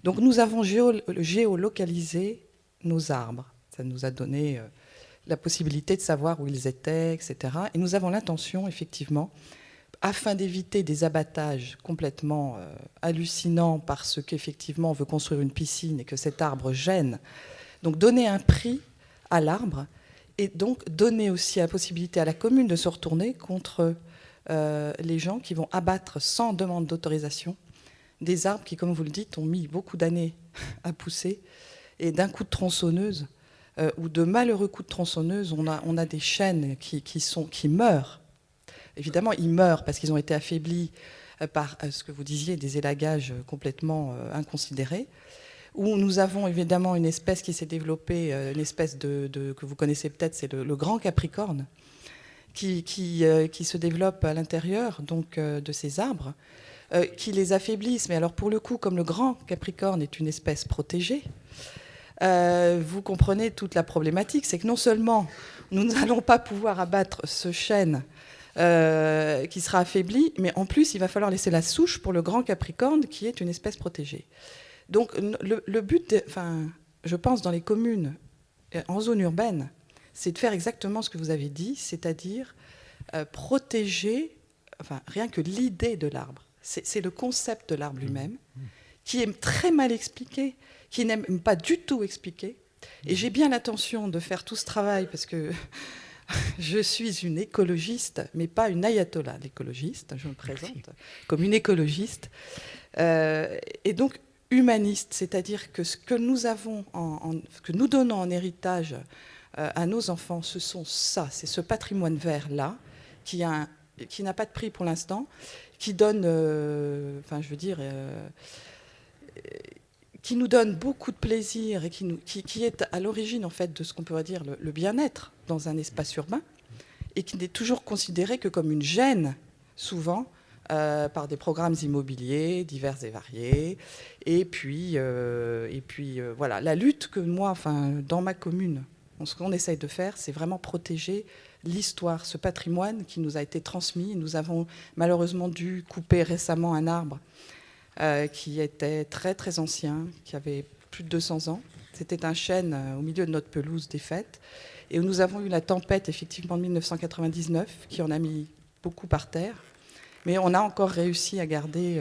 Donc nous avons géolocalisé nos arbres. Ça nous a donné la possibilité de savoir où ils étaient, etc. Et nous avons l'intention, effectivement, afin d'éviter des abattages complètement hallucinants parce qu'effectivement on veut construire une piscine et que cet arbre gêne, donc donner un prix à l'arbre et donc donner aussi la possibilité à la commune de se retourner contre les gens qui vont abattre sans demande d'autorisation des arbres qui, comme vous le dites, ont mis beaucoup d'années à pousser et d'un coup de tronçonneuse ou de malheureux coups de tronçonneuse, on a des chênes qui meurent. Évidemment, ils meurent parce qu'ils ont été affaiblis par ce que vous disiez, des élagages complètement inconsidérés. Où nous avons évidemment une espèce qui s'est développée, une espèce que vous connaissez peut-être, c'est le grand capricorne, qui se développe à l'intérieur donc de ces arbres, qui les affaiblissent. Mais alors pour le coup, comme le grand capricorne est une espèce protégée, vous comprenez toute la problématique, c'est que non seulement nous n'allons pas pouvoir abattre ce chêne qui sera affaibli, mais en plus il va falloir laisser la souche pour le grand capricorne qui est une espèce protégée. Donc le but, je pense dans les communes en zone urbaine, c'est de faire exactement ce que vous avez dit, c'est-à-dire protéger, rien que l'idée de l'arbre. C'est le concept de l'arbre lui-même qui est très mal expliqué, qui n'est même pas du tout expliqué. Et j'ai bien l'intention de faire tout ce travail parce que je suis une écologiste, mais pas une ayatollah l'écologiste. Je me présente comme une écologiste. Et donc humaniste, c'est-à-dire que ce que nous avons, que nous donnons en héritage à nos enfants, c'est ce patrimoine vert-là, qui n'a pas de prix pour l'instant, qui donne, qui nous donne beaucoup de plaisir et qui est à l'origine en fait de ce qu'on pourrait dire le bien-être dans un espace urbain et qui n'est toujours considéré que comme une gêne, souvent, par des programmes immobiliers divers et variés. Et puis, voilà, la lutte que moi, dans ma commune, ce qu'on essaye de faire, c'est vraiment protéger l'histoire, ce patrimoine qui nous a été transmis. Nous avons malheureusement dû couper récemment un arbre qui était très très ancien, qui avait plus de 200 ans, C'était un chêne au milieu de notre pelouse des fêtes. Et où nous avons eu la tempête, effectivement, de 1999, qui en a mis beaucoup par terre. Mais on a encore réussi à garder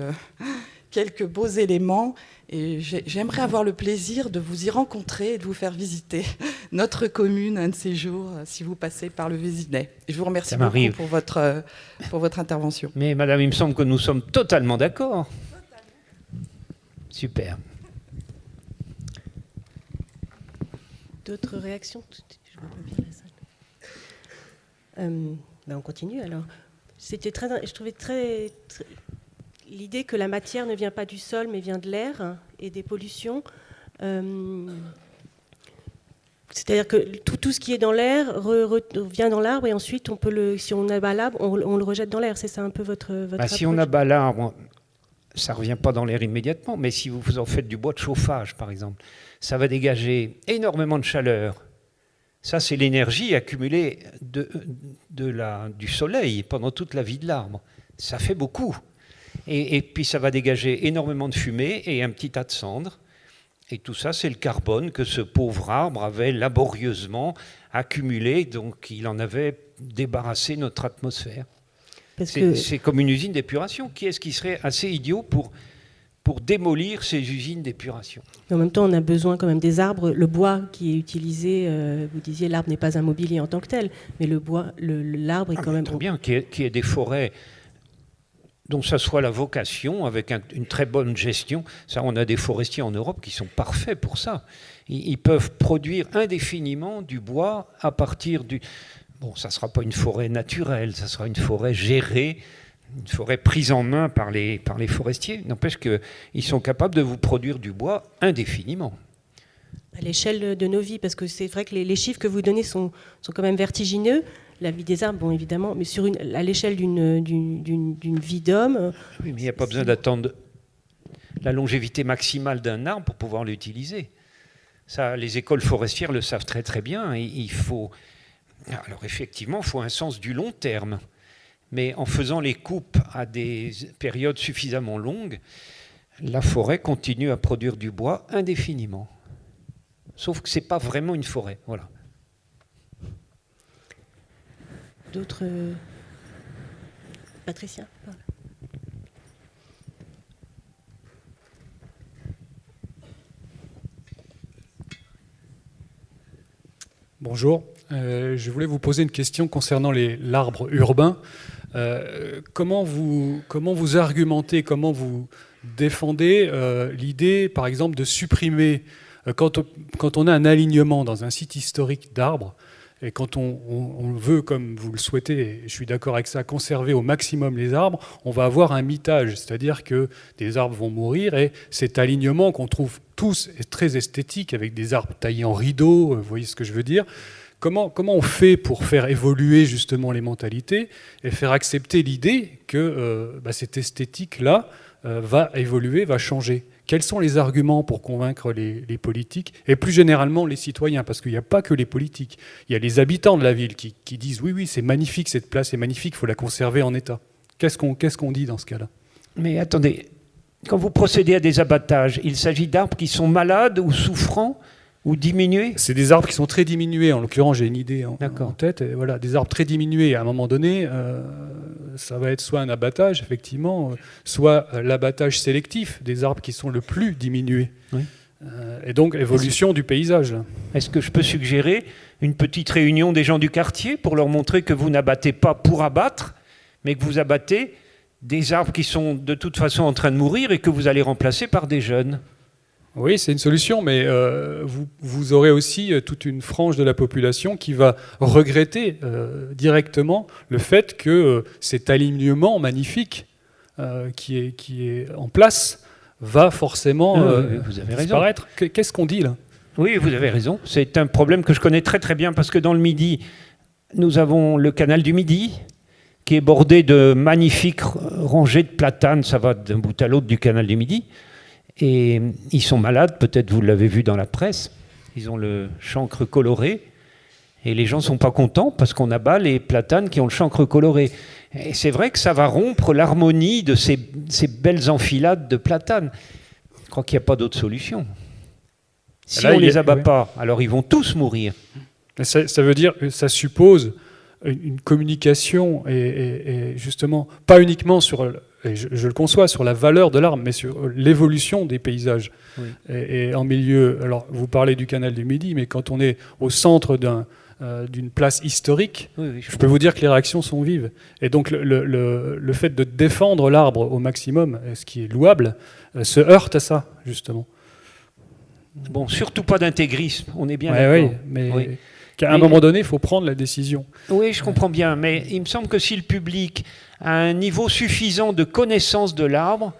quelques beaux éléments. Et j'aimerais avoir le plaisir de vous y rencontrer et de vous faire visiter notre commune un de ces jours, si vous passez par le Vésinet. Et je vous remercie beaucoup pour votre intervention. Mais madame, il me semble que nous sommes totalement d'accord. Super. D'autres réactions? Je vois pas bien la salle. On continue alors. Je trouvais très l'idée que la matière ne vient pas du sol mais vient de l'air et des pollutions. C'est-à-dire que tout ce qui est dans l'air vient dans l'arbre et ensuite si on abat l'arbre, on le rejette dans l'air. C'est ça un peu votre approche? Si on abat l'arbre, ça ne revient pas dans l'air immédiatement, mais si vous en faites du bois de chauffage, par exemple, ça va dégager énormément de chaleur. Ça, c'est l'énergie accumulée du soleil pendant toute la vie de l'arbre. Ça fait beaucoup. Et puis, ça va dégager énormément de fumée et un petit tas de cendres. Et tout ça, c'est le carbone que ce pauvre arbre avait laborieusement accumulé. Donc, il en avait débarrassé notre atmosphère. C'est comme une usine d'épuration. Qui est-ce qui serait assez idiot pour démolir ces usines d'épuration? En même temps, on a besoin quand même des arbres. Le bois qui est utilisé, vous disiez, l'arbre n'est pas un mobilier en tant que tel, mais l'arbre est quand même... Très bien, qui est des forêts dont ça soit la vocation, avec une très bonne gestion. Ça, on a des forestiers en Europe qui sont parfaits pour ça. Ils peuvent produire indéfiniment du bois à partir du... Bon, ça ne sera pas une forêt naturelle, ça sera une forêt gérée, une forêt prise en main par les forestiers. N'empêche qu'ils sont capables de vous produire du bois indéfiniment. À l'échelle de nos vies, parce que c'est vrai que les chiffres que vous donnez sont quand même vertigineux. La vie des arbres, bon, évidemment, mais à l'échelle d'une vie d'homme... Oui, mais il n'y a pas besoin d'attendre la longévité maximale d'un arbre pour pouvoir l'utiliser. Ça, les écoles forestières le savent très très bien. Il faut... Alors effectivement, il faut un sens du long terme. Mais en faisant les coupes à des périodes suffisamment longues, la forêt continue à produire du bois indéfiniment. Sauf que ce n'est pas vraiment une forêt. Voilà. D'autres... Patricia, parle. Bonjour. Je voulais vous poser une question concernant l'arbre urbain. Comment vous argumentez, comment vous défendez l'idée, par exemple, de supprimer, quand on a un alignement dans un site historique d'arbres, et quand on veut, comme vous le souhaitez, et je suis d'accord avec ça, conserver au maximum les arbres, on va avoir un mitage, c'est-à-dire que des arbres vont mourir, et cet alignement qu'on trouve tous est très esthétique, avec des arbres taillés en rideaux, vous voyez ce que je veux dire. Comment on fait pour faire évoluer justement les mentalités et faire accepter l'idée que cette esthétique-là va évoluer, va changer? Quels sont les arguments pour convaincre les politiques et plus généralement les citoyens? Parce qu'il n'y a pas que les politiques. Il y a les habitants de la ville qui disent oui, c'est magnifique, cette place est magnifique, il faut la conserver en état. Qu'est-ce qu'on dit dans ce cas-là? Mais attendez, quand vous procédez à des abattages, il s'agit d'arbres qui sont malades ou souffrants ou diminués? C'est des arbres qui sont très diminués. En l'occurrence, j'ai une idée en tête. Et voilà, des arbres très diminués. À un moment donné, ça va être soit un abattage, effectivement, soit l'abattage sélectif des arbres qui sont le plus diminués. Oui. Et donc, évolution du paysage. Est-ce que je peux suggérer une petite réunion des gens du quartier pour leur montrer que vous n'abattez pas pour abattre, mais que vous abattez des arbres qui sont de toute façon en train de mourir et que vous allez remplacer par des jeunes? Oui, c'est une solution, mais vous aurez aussi toute une frange de la population qui va regretter directement le fait que cet alignement magnifique qui est en place va forcément disparaître. Qu'est-ce qu'on dit là? Oui, vous avez raison. C'est un problème que je connais très très bien parce que dans le Midi, nous avons le canal du Midi qui est bordé de magnifiques rangées de platanes. Ça va d'un bout à l'autre du canal du Midi. Et ils sont malades, peut-être vous l'avez vu dans la presse, ils ont le chancre coloré, et les gens ne sont pas contents parce qu'on abat les platanes qui ont le chancre coloré. Et c'est vrai que ça va rompre l'harmonie de ces belles enfilades de platanes. Je crois qu'il n'y a pas d'autre solution. Si on ne les abat pas, alors ils vont tous mourir. Ça veut dire que ça suppose une communication et justement, pas uniquement sur, et je le conçois, sur la valeur de l'arbre, mais sur l'évolution des paysages. Oui. Et en milieu, alors vous parlez du canal du Midi, mais quand on est au centre d'une place historique, je peux vous dire que les réactions sont vives. Et donc le fait de défendre l'arbre au maximum, ce qui est louable, se heurte à ça, justement. Bon, surtout pas d'intégrisme, on est bien d'accord. Oui, mais qu'à un moment donné, il faut prendre la décision. Oui, je comprends bien, mais il me semble que si le public a un niveau suffisant de connaissance de l'arbre,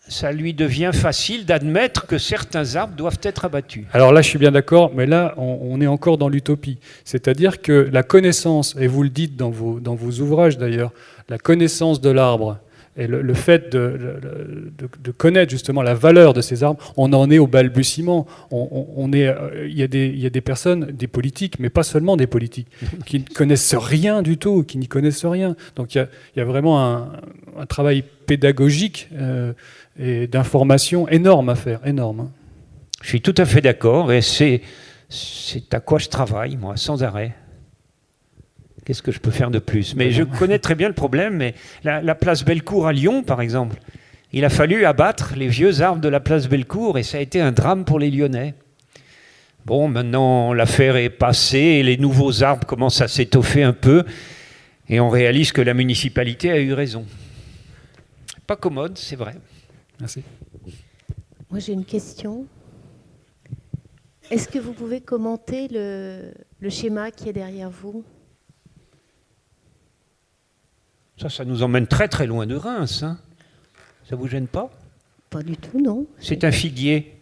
ça lui devient facile d'admettre que certains arbres doivent être abattus. Alors là, je suis bien d'accord, mais là, on est encore dans l'utopie. C'est-à-dire que la connaissance, et vous le dites dans vos ouvrages d'ailleurs, la connaissance de l'arbre et le fait de connaître justement la valeur de ces arbres, on en est au balbutiement. Il y a des personnes, des politiques, mais pas seulement des politiques, qui ne connaissent rien du tout, qui n'y connaissent rien. Donc il y a vraiment un travail pédagogique et d'information énorme à faire, énorme. Je suis tout à fait d'accord, et c'est à quoi je travaille, moi, sans arrêt. Qu'est-ce que je peux faire de plus? Mais je connais très bien le problème, mais la place Bellecour à Lyon, par exemple, il a fallu abattre les vieux arbres de la place Bellecour, et ça a été un drame pour les Lyonnais. Bon, maintenant, l'affaire est passée, et les nouveaux arbres commencent à s'étoffer un peu, et on réalise que la municipalité a eu raison. Pas commode, c'est vrai. Merci. Moi, j'ai une question. Est-ce que vous pouvez commenter le schéma qui est derrière vous? Ça nous emmène très très loin de Reims. Hein. Ça vous gêne pas? Pas du tout, non. C'est un figuier.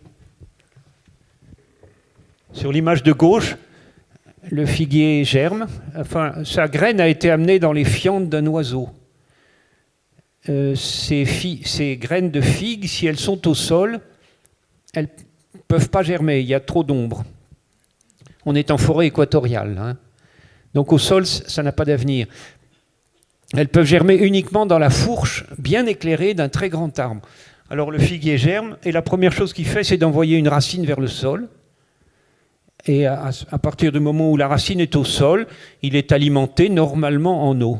Sur l'image de gauche, le figuier germe. Enfin, sa graine a été amenée dans les fientes d'un oiseau. Ces graines de figues, si elles sont au sol, elles ne peuvent pas germer, il y a trop d'ombre. On est en forêt équatoriale. Hein. Donc au sol, ça n'a pas d'avenir. Elles peuvent germer uniquement dans la fourche bien éclairée d'un très grand arbre. Alors le figuier germe, et la première chose qu'il fait, c'est d'envoyer une racine vers le sol. Et à partir du moment où la racine est au sol, il est alimenté normalement en eau.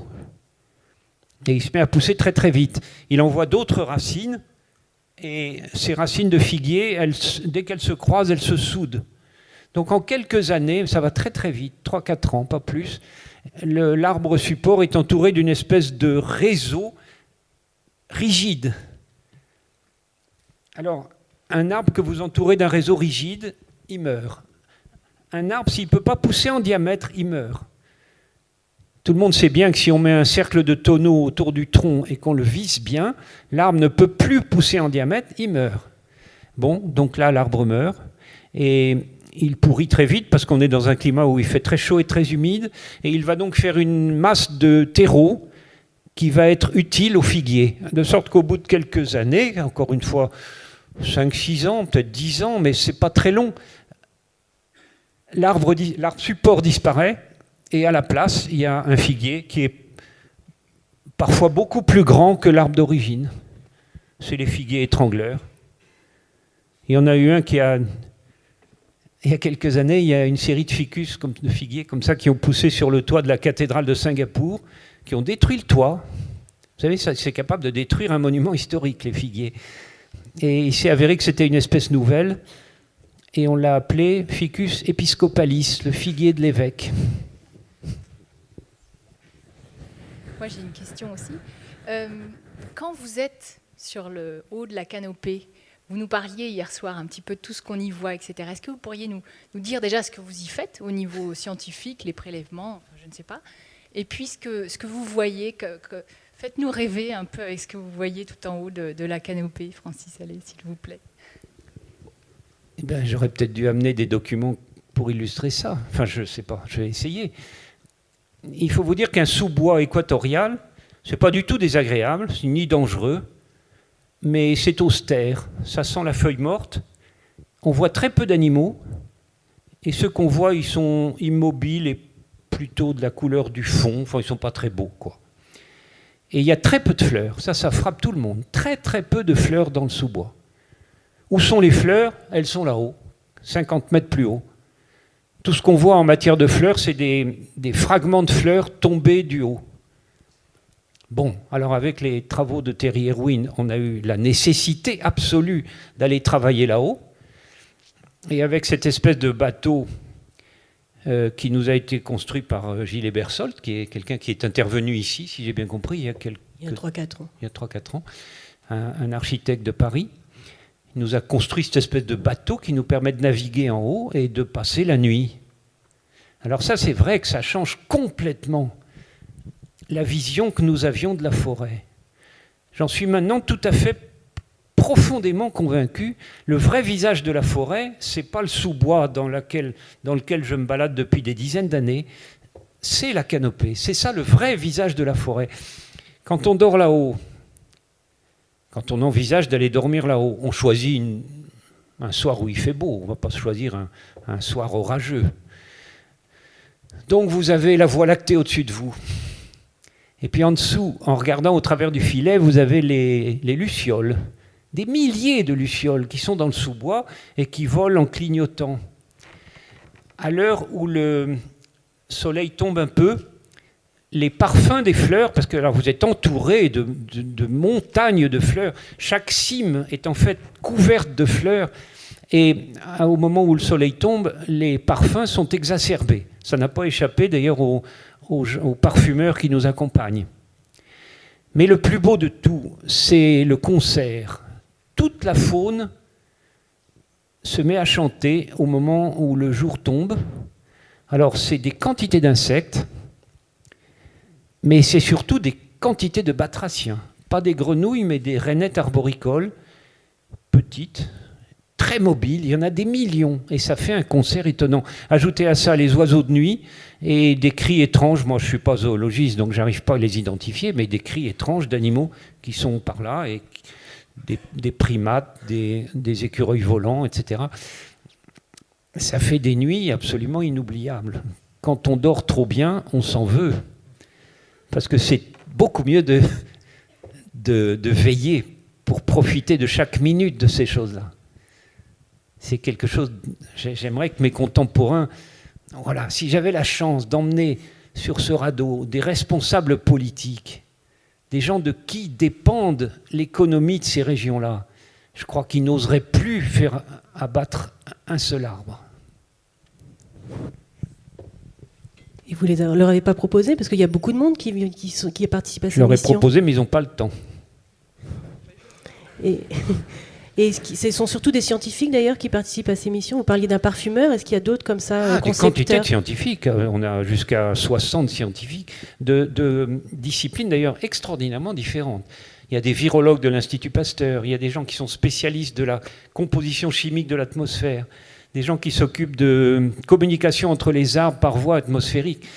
Et il se met à pousser très très vite. Il envoie d'autres racines, et ces racines de figuier, dès qu'elles se croisent, elles se soudent. Donc en quelques années, ça va très très vite, 3-4 ans, pas plus, l'arbre support est entouré d'une espèce de réseau rigide. Alors, un arbre que vous entourez d'un réseau rigide, il meurt. Un arbre, s'il ne peut pas pousser en diamètre, il meurt. Tout le monde sait bien que si on met un cercle de tonneau autour du tronc et qu'on le visse bien, l'arbre ne peut plus pousser en diamètre, il meurt. Bon, donc là, l'arbre meurt. Et il pourrit très vite parce qu'on est dans un climat où il fait très chaud et très humide. Et il va donc faire une masse de terreau qui va être utile au figuier. De sorte qu'au bout de quelques années, encore une fois, 5-6 ans, peut-être 10 ans, mais ce n'est pas très long, l'arbre support disparaît. Et à la place, il y a un figuier qui est parfois beaucoup plus grand que l'arbre d'origine. C'est les figuiers étrangleurs. Il y en a eu un qui a... Il y a quelques années, il y a une série de ficus, de figuiers comme ça, qui ont poussé sur le toit de la cathédrale de Singapour, qui ont détruit le toit. Vous savez, c'est capable de détruire un monument historique, les figuiers. Et il s'est avéré que c'était une espèce nouvelle, et on l'a appelé Ficus episcopalis, le figuier de l'évêque. Moi, j'ai une question aussi. Quand vous êtes sur le haut de la canopée, vous nous parliez hier soir un petit peu de tout ce qu'on y voit, etc. Est-ce que vous pourriez nous dire déjà ce que vous y faites au niveau scientifique, les prélèvements, enfin, je ne sais pas, et puis ce que vous voyez, faites-nous rêver un peu avec ce que vous voyez tout en haut de la canopée, Francis Allais, s'il vous plaît. Eh bien, j'aurais peut-être dû amener des documents pour illustrer ça. Enfin, je ne sais pas, je vais essayer. Il faut vous dire qu'un sous-bois équatorial, ce n'est pas du tout désagréable, ni dangereux, mais c'est austère, ça sent la feuille morte. On voit très peu d'animaux, et ceux qu'on voit, ils sont immobiles et plutôt de la couleur du fond, enfin ils ne sont pas très beaux, quoi. Et il y a très peu de fleurs, ça frappe tout le monde, très très peu de fleurs dans le sous-bois. Où sont les fleurs? Elles sont là-haut. 50 mètres plus haut. Tout ce qu'on voit en matière de fleurs, c'est des fragments de fleurs tombés du haut. Bon, alors avec les travaux de Terry Irwin, on a eu la nécessité absolue d'aller travailler là-haut. Et avec cette espèce de bateau qui nous a été construit par Gilles Ebersold, qui est quelqu'un qui est intervenu ici, si j'ai bien compris, il y a 3-4 ans. Il y a 3-4 ans, un architecte de Paris. Il nous a construit cette espèce de bateau qui nous permet de naviguer en haut et de passer la nuit. Alors ça, c'est vrai que ça change complètement la vision que nous avions de la forêt. J'en suis maintenant tout à fait profondément convaincu. Le vrai visage de la forêt, c'est pas le sous-bois dans lequel je me balade depuis des dizaines d'années, c'est la canopée. C'est ça le vrai visage de la forêt. Quand on dort là-haut, quand on envisage d'aller dormir là-haut, on choisit un soir où il fait beau, on ne va pas choisir un soir orageux. Donc vous avez la Voie lactée au-dessus de vous. Et puis en dessous, en regardant au travers du filet, vous avez les lucioles. Des milliers de lucioles qui sont dans le sous-bois et qui volent en clignotant. À l'heure où le soleil tombe un peu, les parfums des fleurs, parce que alors vous êtes entouré de montagnes de fleurs, chaque cime est en fait couverte de fleurs, et au moment où le soleil tombe, les parfums sont exacerbés. Ça n'a pas échappé d'ailleurs aux parfumeurs qui nous accompagnent. Mais le plus beau de tout, c'est le concert. Toute la faune se met à chanter au moment où le jour tombe. Alors c'est des quantités d'insectes, mais c'est surtout des quantités de batraciens. Pas des grenouilles, mais des rainettes arboricoles, petites, très mobiles. Il y en a des millions, et ça fait un concert étonnant. Ajoutez à ça les oiseaux de nuit et des cris étranges. Moi, je ne suis pas zoologiste, donc je n'arrive pas à les identifier, mais des cris étranges d'animaux qui sont par là, et des primates, des écureuils volants, etc. Ça fait des nuits absolument inoubliables. Quand on dort trop bien, on s'en veut. Parce que c'est beaucoup mieux de veiller pour profiter de chaque minute de ces choses-là. C'est quelque chose... J'aimerais que mes contemporains... Voilà, si j'avais la chance d'emmener sur ce radeau des responsables politiques, des gens de qui dépendent l'économie de ces régions-là, je crois qu'ils n'oseraient plus faire abattre un seul arbre. Et vous ne leur avez pas proposé? Parce qu'il y a beaucoup de monde qui participe à cette mission. Je leur ai proposé, mais ils n'ont pas le temps. Et ce sont surtout des scientifiques d'ailleurs qui participent à ces missions. Vous parliez d'un parfumeur, est-ce qu'il y a d'autres comme ça, des quantités de scientifiques. On a jusqu'à 60 scientifiques de disciplines d'ailleurs extraordinairement différentes. Il y a des virologues de l'Institut Pasteur, il y a des gens qui sont spécialistes de la composition chimique de l'atmosphère, des gens qui s'occupent de communication entre les arbres par voie atmosphérique.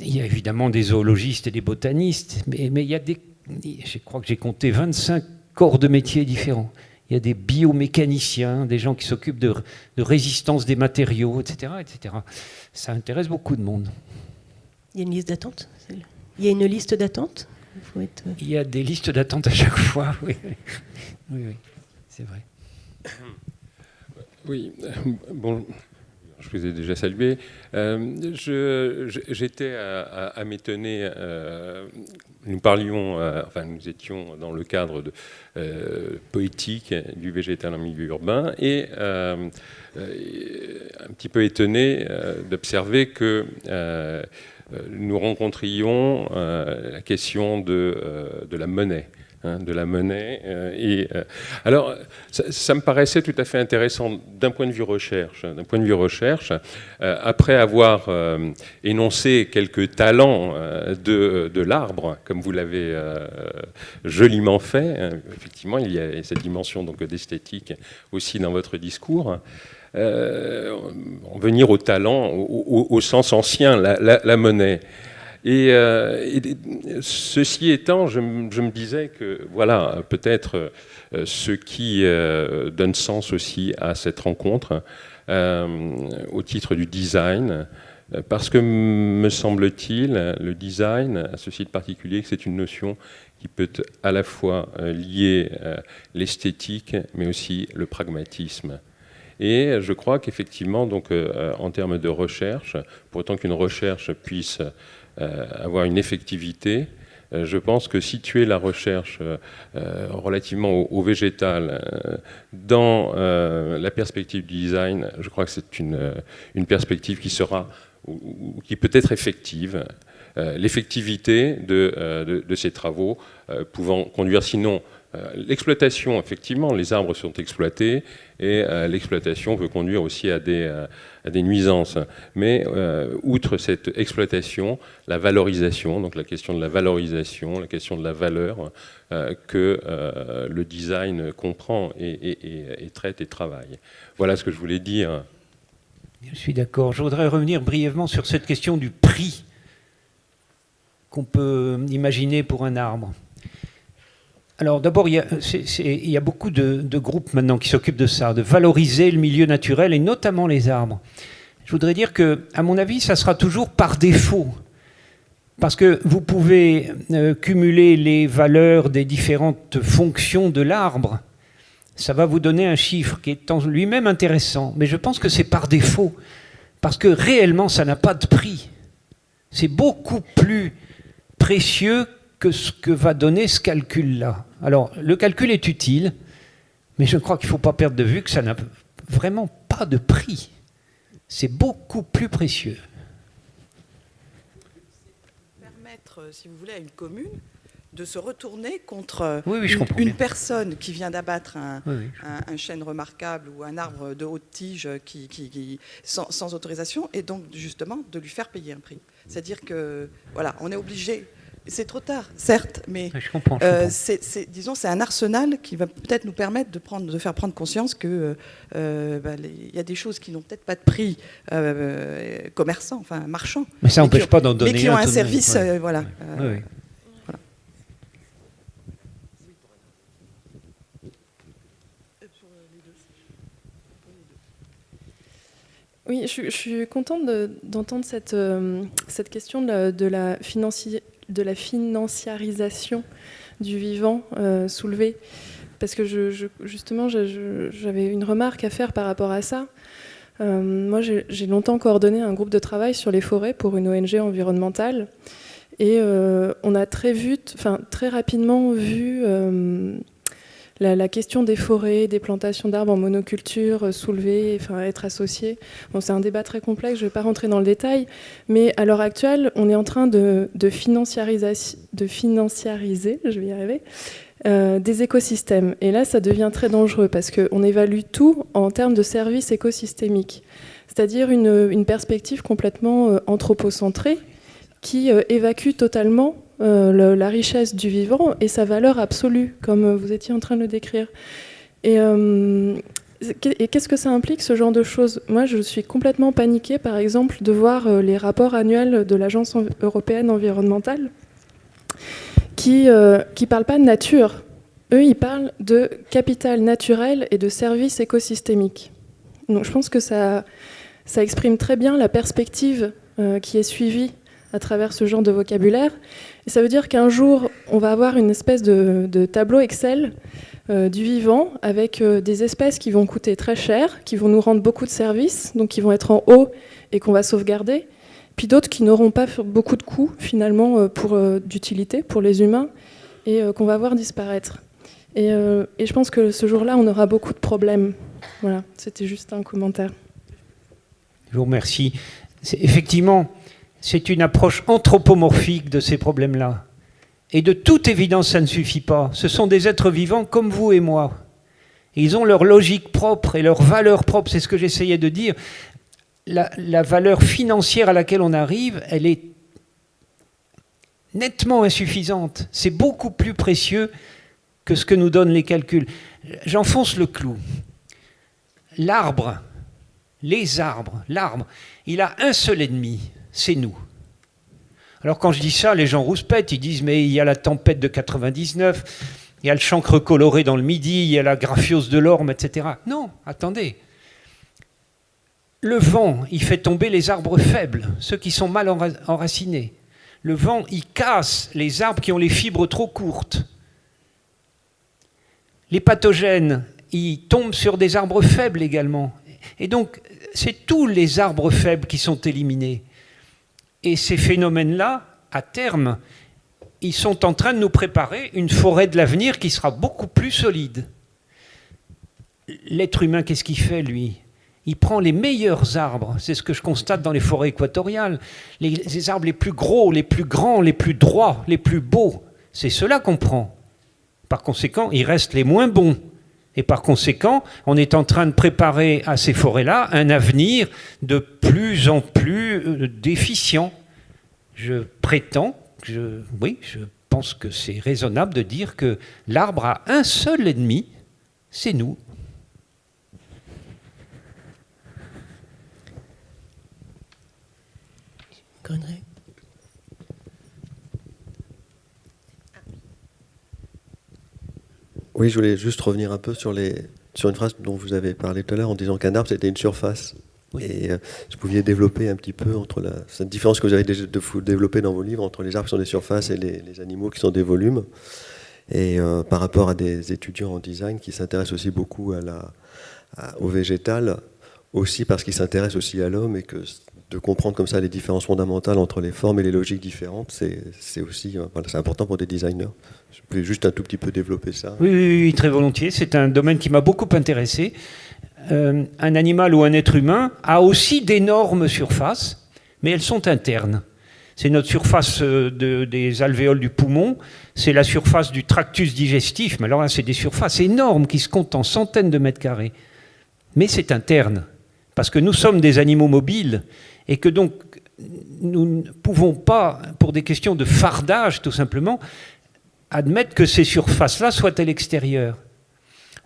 Il y a évidemment des zoologistes et des botanistes, mais il y a je crois que j'ai compté 25 corps de métiers différents. Il y a des biomécaniciens, des gens qui s'occupent de résistance des matériaux, etc., etc. Ça intéresse beaucoup de monde. Il y a une liste d'attente? Il y a une liste d'attente? Il y a des listes d'attente à chaque fois, oui. Oui, c'est vrai. Oui, bon, je vous ai déjà salué. J'étais à m'étonner. Nous étions dans le cadre poétique du végétal en milieu urbain, et un petit peu étonné d'observer que nous rencontrions la question de la monnaie. Alors, ça me paraissait tout à fait intéressant d'un point de vue recherche. Après avoir énoncé quelques talents de l'arbre, comme vous l'avez joliment fait, effectivement, il y a cette dimension donc d'esthétique aussi dans votre discours. En venir au talent, au sens ancien, la monnaie. Et ceci étant, je me disais que voilà, peut-être ce qui donne sens aussi à cette rencontre, au titre du design, parce que, me semble-t-il, le design a ceci de particulier que c'est une notion qui peut à la fois lier l'esthétique, mais aussi le pragmatisme. Et je crois qu'effectivement, donc, en termes de recherche, pour autant qu'une recherche puisse avoir une effectivité, je pense que situer la recherche relativement au végétal dans la perspective du design, je crois que c'est une perspective qui sera ou qui peut être effective. L'effectivité de ces travaux pouvant conduire sinon l'exploitation, effectivement, les arbres sont exploités et l'exploitation peut conduire aussi à des nuisances. Mais outre cette exploitation, la valorisation, donc la question de la valorisation, la question de la valeur que le design comprend et traite et travaille. Voilà ce que je voulais dire. Je suis d'accord. Je voudrais revenir brièvement sur cette question du prix qu'on peut imaginer pour un arbre. Alors d'abord, il y a beaucoup de groupes maintenant qui s'occupent de ça, de valoriser le milieu naturel et notamment les arbres. Je voudrais dire que, à mon avis, ça sera toujours par défaut. Parce que vous pouvez cumuler les valeurs des différentes fonctions de l'arbre. Ça va vous donner un chiffre qui est en lui-même intéressant. Mais je pense que c'est par défaut. Parce que réellement, ça n'a pas de prix. C'est beaucoup plus précieux que ce que va donner ce calcul-là. Alors, le calcul est utile, mais je crois qu'il ne faut pas perdre de vue que ça n'a vraiment pas de prix. C'est beaucoup plus précieux. Permettre, si vous voulez, à une commune de se retourner contre une personne qui vient d'abattre un chêne remarquable ou un arbre de haute tige sans autorisation, et donc justement de lui faire payer un prix. C'est-à-dire que, voilà, on est obligé. C'est trop tard, certes, mais je comprends. Disons, c'est un arsenal qui va peut-être nous permettre de faire prendre conscience que y a des choses qui n'ont peut-être pas de prix commerçant, enfin marchand, mais ça n'empêche pas d'en donner, mais qui ont un service, voilà. Oui. Oui, je suis contente d'entendre cette question de la financiarisation du vivant soulevée. Parce que justement, j'avais une remarque à faire par rapport à ça. Moi, j'ai longtemps coordonné un groupe de travail sur les forêts pour une ONG environnementale. Et on a très rapidement vu la question des forêts, des plantations d'arbres en monoculture soulevée, être associée. Bon, c'est un débat très complexe, je ne vais pas rentrer dans le détail, mais à l'heure actuelle, on est en train de financiariser, je vais y arriver, des écosystèmes. Et là, ça devient très dangereux parce qu'on évalue tout en termes de services écosystémiques, c'est-à-dire une perspective complètement anthropocentrée qui évacue totalement la richesse du vivant et sa valeur absolue, comme vous étiez en train de le décrire. Et qu'est-ce que ça implique, ce genre de choses ? Moi, je suis complètement paniquée, par exemple, de voir les rapports annuels de l'Agence européenne environnementale qui ne parlent pas de nature. Eux, ils parlent de capital naturel et de services écosystémiques. Donc, je pense que ça exprime très bien la perspective qui est suivie à travers ce genre de vocabulaire. Et ça veut dire qu'un jour, on va avoir une espèce de tableau Excel du vivant avec des espèces qui vont coûter très cher, qui vont nous rendre beaucoup de services, donc qui vont être en haut et qu'on va sauvegarder, puis d'autres qui n'auront pas beaucoup de coûts, finalement, d'utilité pour les humains, et qu'on va voir disparaître. Et je pense que ce jour-là, on aura beaucoup de problèmes. Voilà, c'était juste un commentaire. Je vous remercie. Effectivement, c'est une approche anthropomorphique de ces problèmes-là. Et de toute évidence, ça ne suffit pas. Ce sont des êtres vivants comme vous et moi. Et ils ont leur logique propre et leur valeur propre. C'est ce que j'essayais de dire. La valeur financière à laquelle on arrive, elle est nettement insuffisante. C'est beaucoup plus précieux que ce que nous donnent les calculs. J'enfonce le clou. L'arbre, il a un seul ennemi, c'est nous. Alors quand je dis ça, les gens rouspètent, ils disent mais il y a la tempête de 99, il y a le chancre coloré dans le Midi, il y a la graphiose de l'orme, etc. Non, attendez. Le vent, il fait tomber les arbres faibles, ceux qui sont mal enracinés. Le vent, il casse les arbres qui ont les fibres trop courtes. Les pathogènes, ils tombent sur des arbres faibles également. Et donc, c'est tous les arbres faibles qui sont éliminés. Et ces phénomènes-là, à terme, ils sont en train de nous préparer une forêt de l'avenir qui sera beaucoup plus solide. L'être humain, qu'est-ce qu'il fait, lui? Il prend les meilleurs arbres. C'est ce que je constate dans les forêts équatoriales. Les arbres les plus gros, les plus grands, les plus droits, les plus beaux. C'est ceux-là qu'on prend. Par conséquent, il reste les moins bons. Et par conséquent, on est en train de préparer à ces forêts-là un avenir de plus en plus déficient. Je prétends, je pense que c'est raisonnable de dire que l'arbre a un seul ennemi, c'est nous. Gruneret. Oui, je voulais juste revenir un peu sur une phrase dont vous avez parlé tout à l'heure en disant qu'un arbre c'était une surface. Oui. Et vous pouviez développer un petit peu entre cette différence que vous avez développée dans vos livres entre les arbres qui sont des surfaces et les animaux qui sont des volumes. Et par rapport à des étudiants en design qui s'intéressent aussi beaucoup au végétal, aussi parce qu'ils s'intéressent aussi à l'homme, et que de comprendre comme ça les différences fondamentales entre les formes et les logiques différentes, c'est aussi c'est important pour des designers. Je peux juste un tout petit peu développer ça. Oui, très volontiers. C'est un domaine qui m'a beaucoup intéressé. Un animal ou un être humain a aussi d'énormes surfaces, mais elles sont internes. C'est notre surface des alvéoles du poumon, c'est la surface du tractus digestif, mais alors là, c'est des surfaces énormes qui se comptent en centaines de mètres carrés. Mais c'est interne, parce que nous sommes des animaux mobiles, et que donc nous ne pouvons pas, pour des questions de fardage tout simplement, admettre que ces surfaces-là soient à l'extérieur.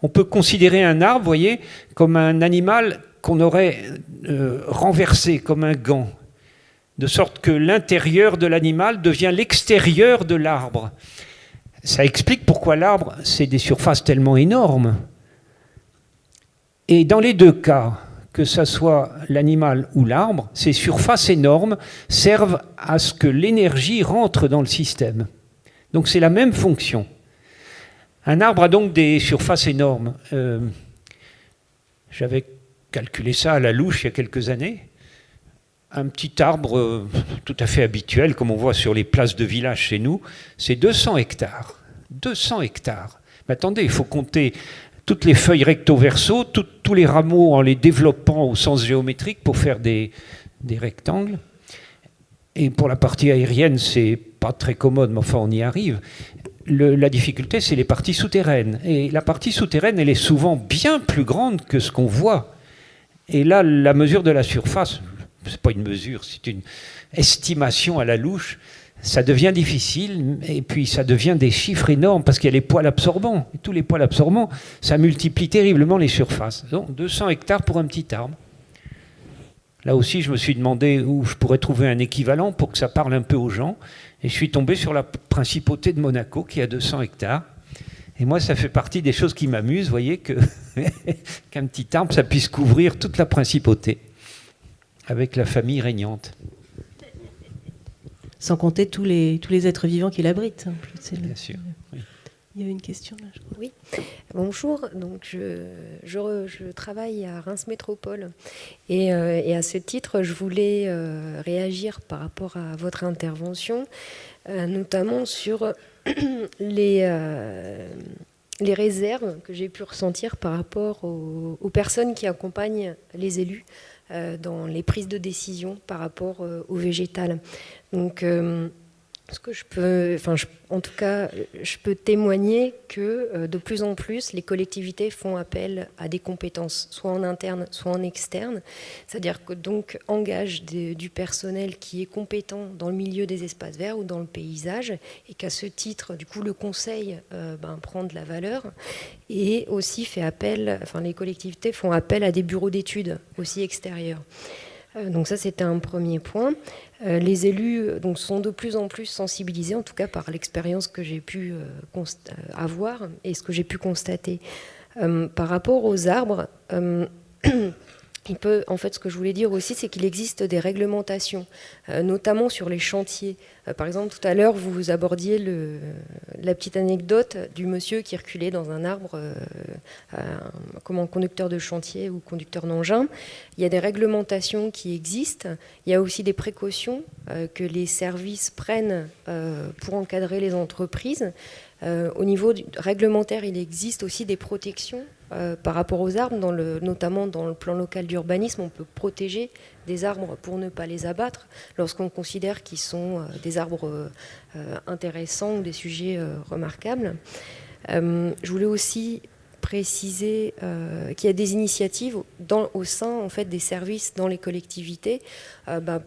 On peut considérer un arbre, vous voyez, comme un animal qu'on aurait renversé, comme un gant, de sorte que l'intérieur de l'animal devient l'extérieur de l'arbre. Ça explique pourquoi l'arbre, c'est des surfaces tellement énormes. Et dans les deux cas, que ce soit l'animal ou l'arbre, ces surfaces énormes servent à ce que l'énergie rentre dans le système. Donc c'est la même fonction. Un arbre a donc des surfaces énormes. J'avais calculé ça à la louche il y a quelques années. Un petit arbre tout à fait habituel, comme on voit sur les places de village chez nous, c'est 200 hectares. 200 hectares. Mais attendez, il faut compter toutes les feuilles recto-verso, tous les rameaux en les développant au sens géométrique pour faire des rectangles. Et pour la partie aérienne, c'est pas très commode, mais enfin on y arrive. La difficulté, c'est les parties souterraines. Et la partie souterraine, elle est souvent bien plus grande que ce qu'on voit. Et là, la mesure de la surface, c'est pas une mesure, c'est une estimation à la louche, ça devient difficile, et puis ça devient des chiffres énormes, parce qu'il y a les poils absorbants. Et tous les poils absorbants, ça multiplie terriblement les surfaces. Donc 200 hectares pour un petit arbre. Là aussi, je me suis demandé où je pourrais trouver un équivalent pour que ça parle un peu aux gens. Et je suis tombé sur la principauté de Monaco, qui a 200 hectares. Et moi, ça fait partie des choses qui m'amusent, vous voyez, qu'un petit arbre, ça puisse couvrir toute la principauté, avec la famille régnante. Sans compter tous les êtres vivants qui l'abritent. Bien sûr. Oui. Il y avait une question là, je crois. Oui, bonjour. Donc je travaille à Reims Métropole et à ce titre, je voulais réagir par rapport à votre intervention, notamment sur les réserves que j'ai pu ressentir par rapport aux personnes qui accompagnent les élus dans les prises de décision par rapport au végétal. Donc, ce que en tout cas, je peux témoigner que de plus en plus, les collectivités font appel à des compétences, soit en interne, soit en externe. C'est-à-dire que donc engagent du personnel qui est compétent dans le milieu des espaces verts ou dans le paysage, et qu'à ce titre, du coup, le conseil prend de la valeur. Et aussi les collectivités font appel à des bureaux d'études aussi extérieurs. Donc ça, c'était un premier point. Les élus sont de plus en plus sensibilisés, en tout cas par l'expérience que j'ai pu avoir et ce que j'ai pu constater. Par rapport aux arbres, En fait, ce que je voulais dire aussi, c'est qu'il existe des réglementations, notamment sur les chantiers. Par exemple, tout à l'heure, vous abordiez la petite anecdote du monsieur qui reculait dans un arbre comme conducteur de chantier ou conducteur d'engin. Il y a des réglementations qui existent. Il y a aussi des précautions que les services prennent pour encadrer les entreprises. Au niveau réglementaire, il existe aussi des protections par rapport aux arbres, notamment dans le plan local d'urbanisme. On peut protéger des arbres pour ne pas les abattre lorsqu'on considère qu'ils sont des arbres intéressants ou des sujets remarquables. Je voulais aussi préciser qu'il y a des initiatives au sein en fait, des services dans les collectivités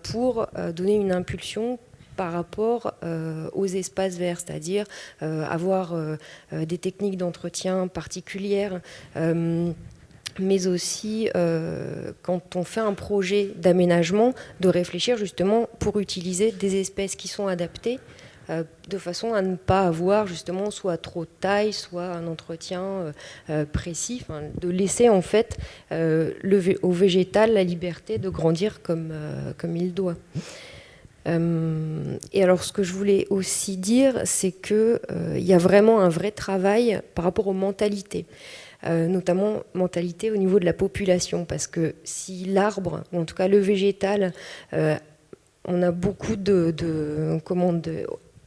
pour donner une impulsion par rapport aux espaces verts, c'est-à-dire avoir des techniques d'entretien particulières, mais aussi quand on fait un projet d'aménagement, de réfléchir justement pour utiliser des espèces qui sont adaptées de façon à ne pas avoir justement soit trop de taille, soit un entretien précis, de laisser en fait au végétal la liberté de grandir comme il doit. Et alors ce que je voulais aussi dire, c'est qu'il y a vraiment un vrai travail par rapport aux mentalités, notamment mentalité au niveau de la population, parce que si l'arbre, ou en tout cas le végétal, on a beaucoup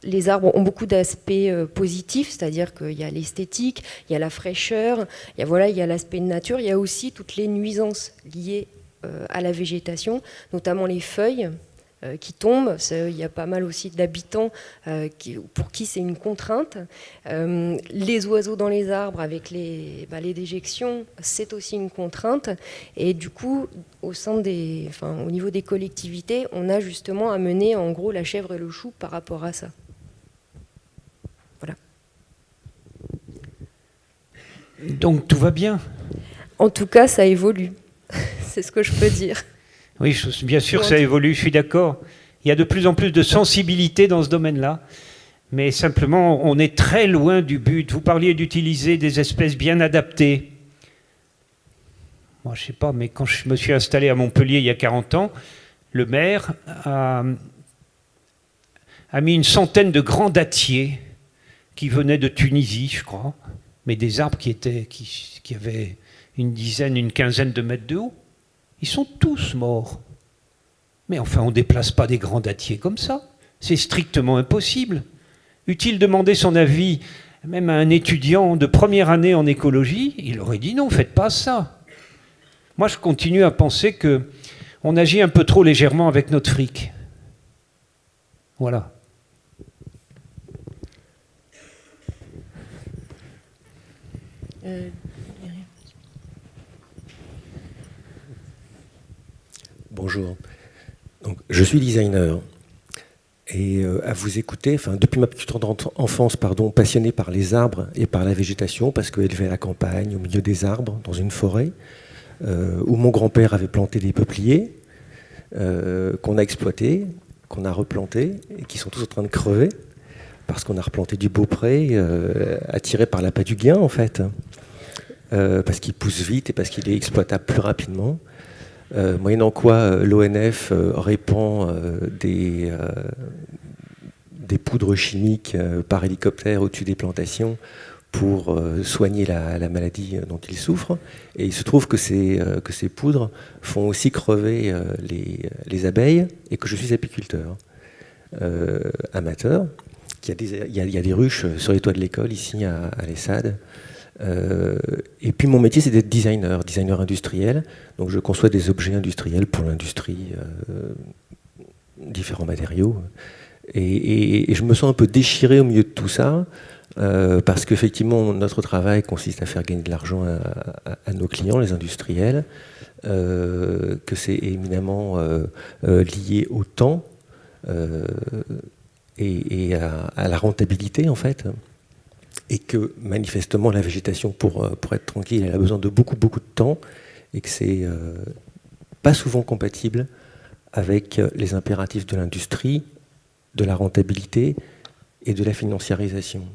les arbres ont beaucoup d'aspects positifs, c'est-à-dire qu'il y a l'esthétique, il y a la fraîcheur, il y a l'aspect de nature, il y a aussi toutes les nuisances liées à la végétation, notamment les feuilles qui tombent. Il y a pas mal aussi d'habitants pour qui c'est une contrainte. Les oiseaux dans les arbres avec les déjections, c'est aussi une contrainte. Et du coup, au niveau des collectivités, on a justement à mener en gros la chèvre et le chou par rapport à ça. Voilà. Donc tout va bien? En tout cas, ça évolue. C'est ce que je peux dire. Oui, bien sûr, ça évolue, je suis d'accord. Il y a de plus en plus de sensibilité dans ce domaine-là, mais simplement, on est très loin du but. Vous parliez d'utiliser des espèces bien adaptées. Moi, je ne sais pas, mais quand je me suis installé à Montpellier il y a 40 ans, le maire a mis une centaine de grands dattiers qui venaient de Tunisie, je crois, mais des arbres qui avaient une quinzaine de mètres de haut. Ils sont tous morts. Mais enfin, on ne déplace pas des grands dattiers comme ça. C'est strictement impossible. Eût-il demandé son avis même à un étudiant de première année en écologie, il aurait dit non, faites pas ça. Moi, je continue à penser qu'on agit un peu trop légèrement avec notre fric. Voilà. Bonjour. Donc, je suis designer et à vous écouter, depuis ma petite enfance, passionné par les arbres et par la végétation, parce qu'élevé à la campagne, au milieu des arbres, dans une forêt, où mon grand-père avait planté des peupliers, qu'on a exploités, qu'on a replantés, et qui sont tous en train de crever, parce qu'on a replanté du beaupré, attiré par l'appât du gain, en fait, parce qu'il pousse vite et parce qu'il est exploitable plus rapidement. Moyennant quoi l'ONF répand des poudres chimiques par hélicoptère au-dessus des plantations pour soigner la maladie dont ils souffrent. Et il se trouve que ces poudres font aussi crever les abeilles, et que je suis apiculteur amateur. Il y a des ruches sur les toits de l'école ici à l'ESSAD. Et puis mon métier, c'est d'être designer industriel. Donc je conçois des objets industriels pour l'industrie, différents matériaux. Et je me sens un peu déchiré au milieu de tout ça, parce qu'effectivement notre travail consiste à faire gagner de l'argent à nos clients, les industriels, que c'est éminemment lié au temps et à la rentabilité en fait. Et que manifestement la végétation, pour être tranquille, elle a besoin de beaucoup de temps, et que c'est pas souvent compatible avec les impératifs de l'industrie, de la rentabilité et de la financiarisation.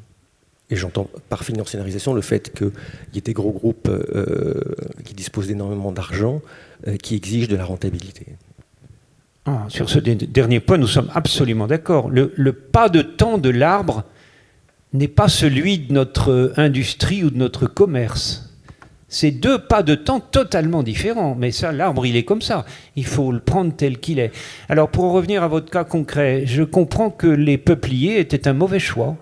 Et j'entends par financiarisation le fait qu'il y ait des gros groupes qui disposent d'énormément d'argent, qui exigent de la rentabilité. Sur ce dernier point, nous sommes absolument d'accord. Le pas de temps de l'arbre n'est pas celui de notre industrie ou de notre commerce. C'est deux pas de temps totalement différents. Mais ça, l'arbre, il est comme ça. Il faut le prendre tel qu'il est. Alors, pour en revenir à votre cas concret, je comprends que les peupliers étaient un mauvais choix.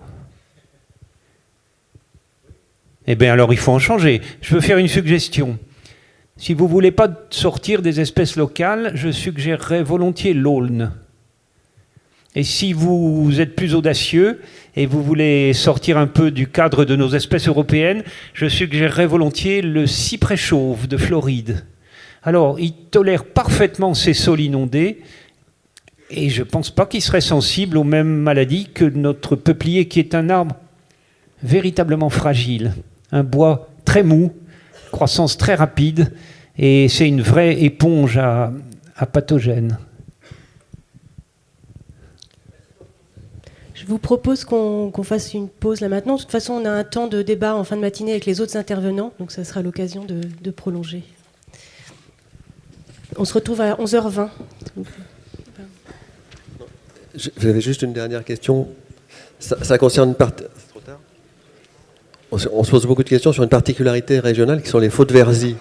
Eh bien, alors, il faut en changer. Je veux faire une suggestion. Si vous ne voulez pas sortir des espèces locales, je suggérerais volontiers l'aulne. Et si vous êtes plus audacieux et vous voulez sortir un peu du cadre de nos espèces européennes, je suggérerais volontiers le cyprès chauve de Floride. Alors, il tolère parfaitement ces sols inondés et je ne pense pas qu'il serait sensible aux mêmes maladies que notre peuplier, qui est un arbre véritablement fragile, un bois très mou, croissance très rapide, et c'est une vraie éponge à pathogènes. Je vous propose qu'on fasse une pause là maintenant. De toute façon, on a un temps de débat en fin de matinée avec les autres intervenants, donc ça sera l'occasion de prolonger. On se retrouve à 11h20. J'avais juste une dernière question. Ça concerne une partie... On se pose beaucoup de questions sur une particularité régionale qui sont les faux de Verzy.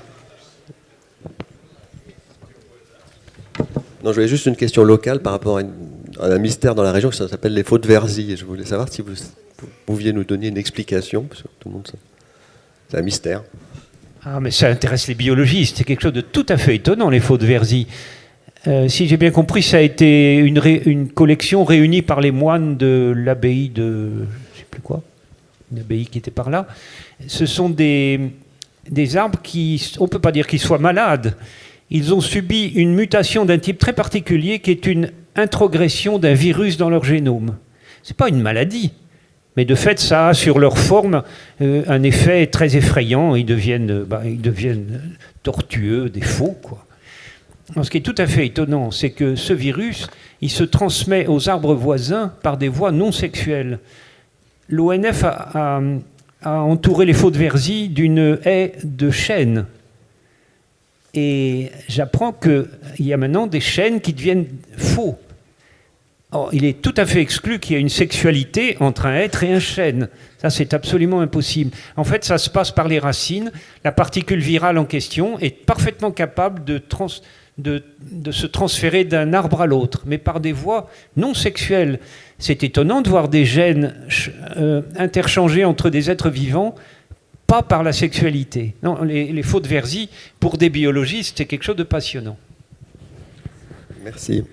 Non, j'avais juste une question locale par rapport à un mystère dans la région, ça s'appelle les faux de Verzy. Et je voulais savoir si vous pouviez nous donner une explication, parce que tout le monde, c'est un mystère. Ah, mais ça intéresse les biologistes. C'est quelque chose de tout à fait étonnant, les faux de Verzy. Si j'ai bien compris, ça a été une collection réunie par les moines de l'abbaye de... je ne sais plus quoi. Une abbaye qui était par là. Ce sont des arbres qui, on ne peut pas dire qu'ils soient malades. Ils ont subi une mutation d'un type très particulier qui est une introgression d'un virus dans leur génome. Ce n'est pas une maladie, mais de fait, ça a sur leur forme un effet très effrayant. Ils deviennent tortueux, des faux, quoi. Alors, ce qui est tout à fait étonnant, c'est que ce virus, il se transmet aux arbres voisins par des voies non sexuelles. L'ONF a entouré les faux de Verzy d'une haie de chênes. Et j'apprends qu'il y a maintenant des chênes qui deviennent faux. Or, il est tout à fait exclu qu'il y ait une sexualité entre un hêtre et un chêne. Ça, c'est absolument impossible. En fait, ça se passe par les racines. La particule virale en question est parfaitement capable de se transférer d'un arbre à l'autre, mais par des voies non sexuelles. C'est étonnant de voir des gènes interchangés entre des êtres vivants, pas par la sexualité. Non, les faux de Verzy, pour des biologistes, c'est quelque chose de passionnant. Merci.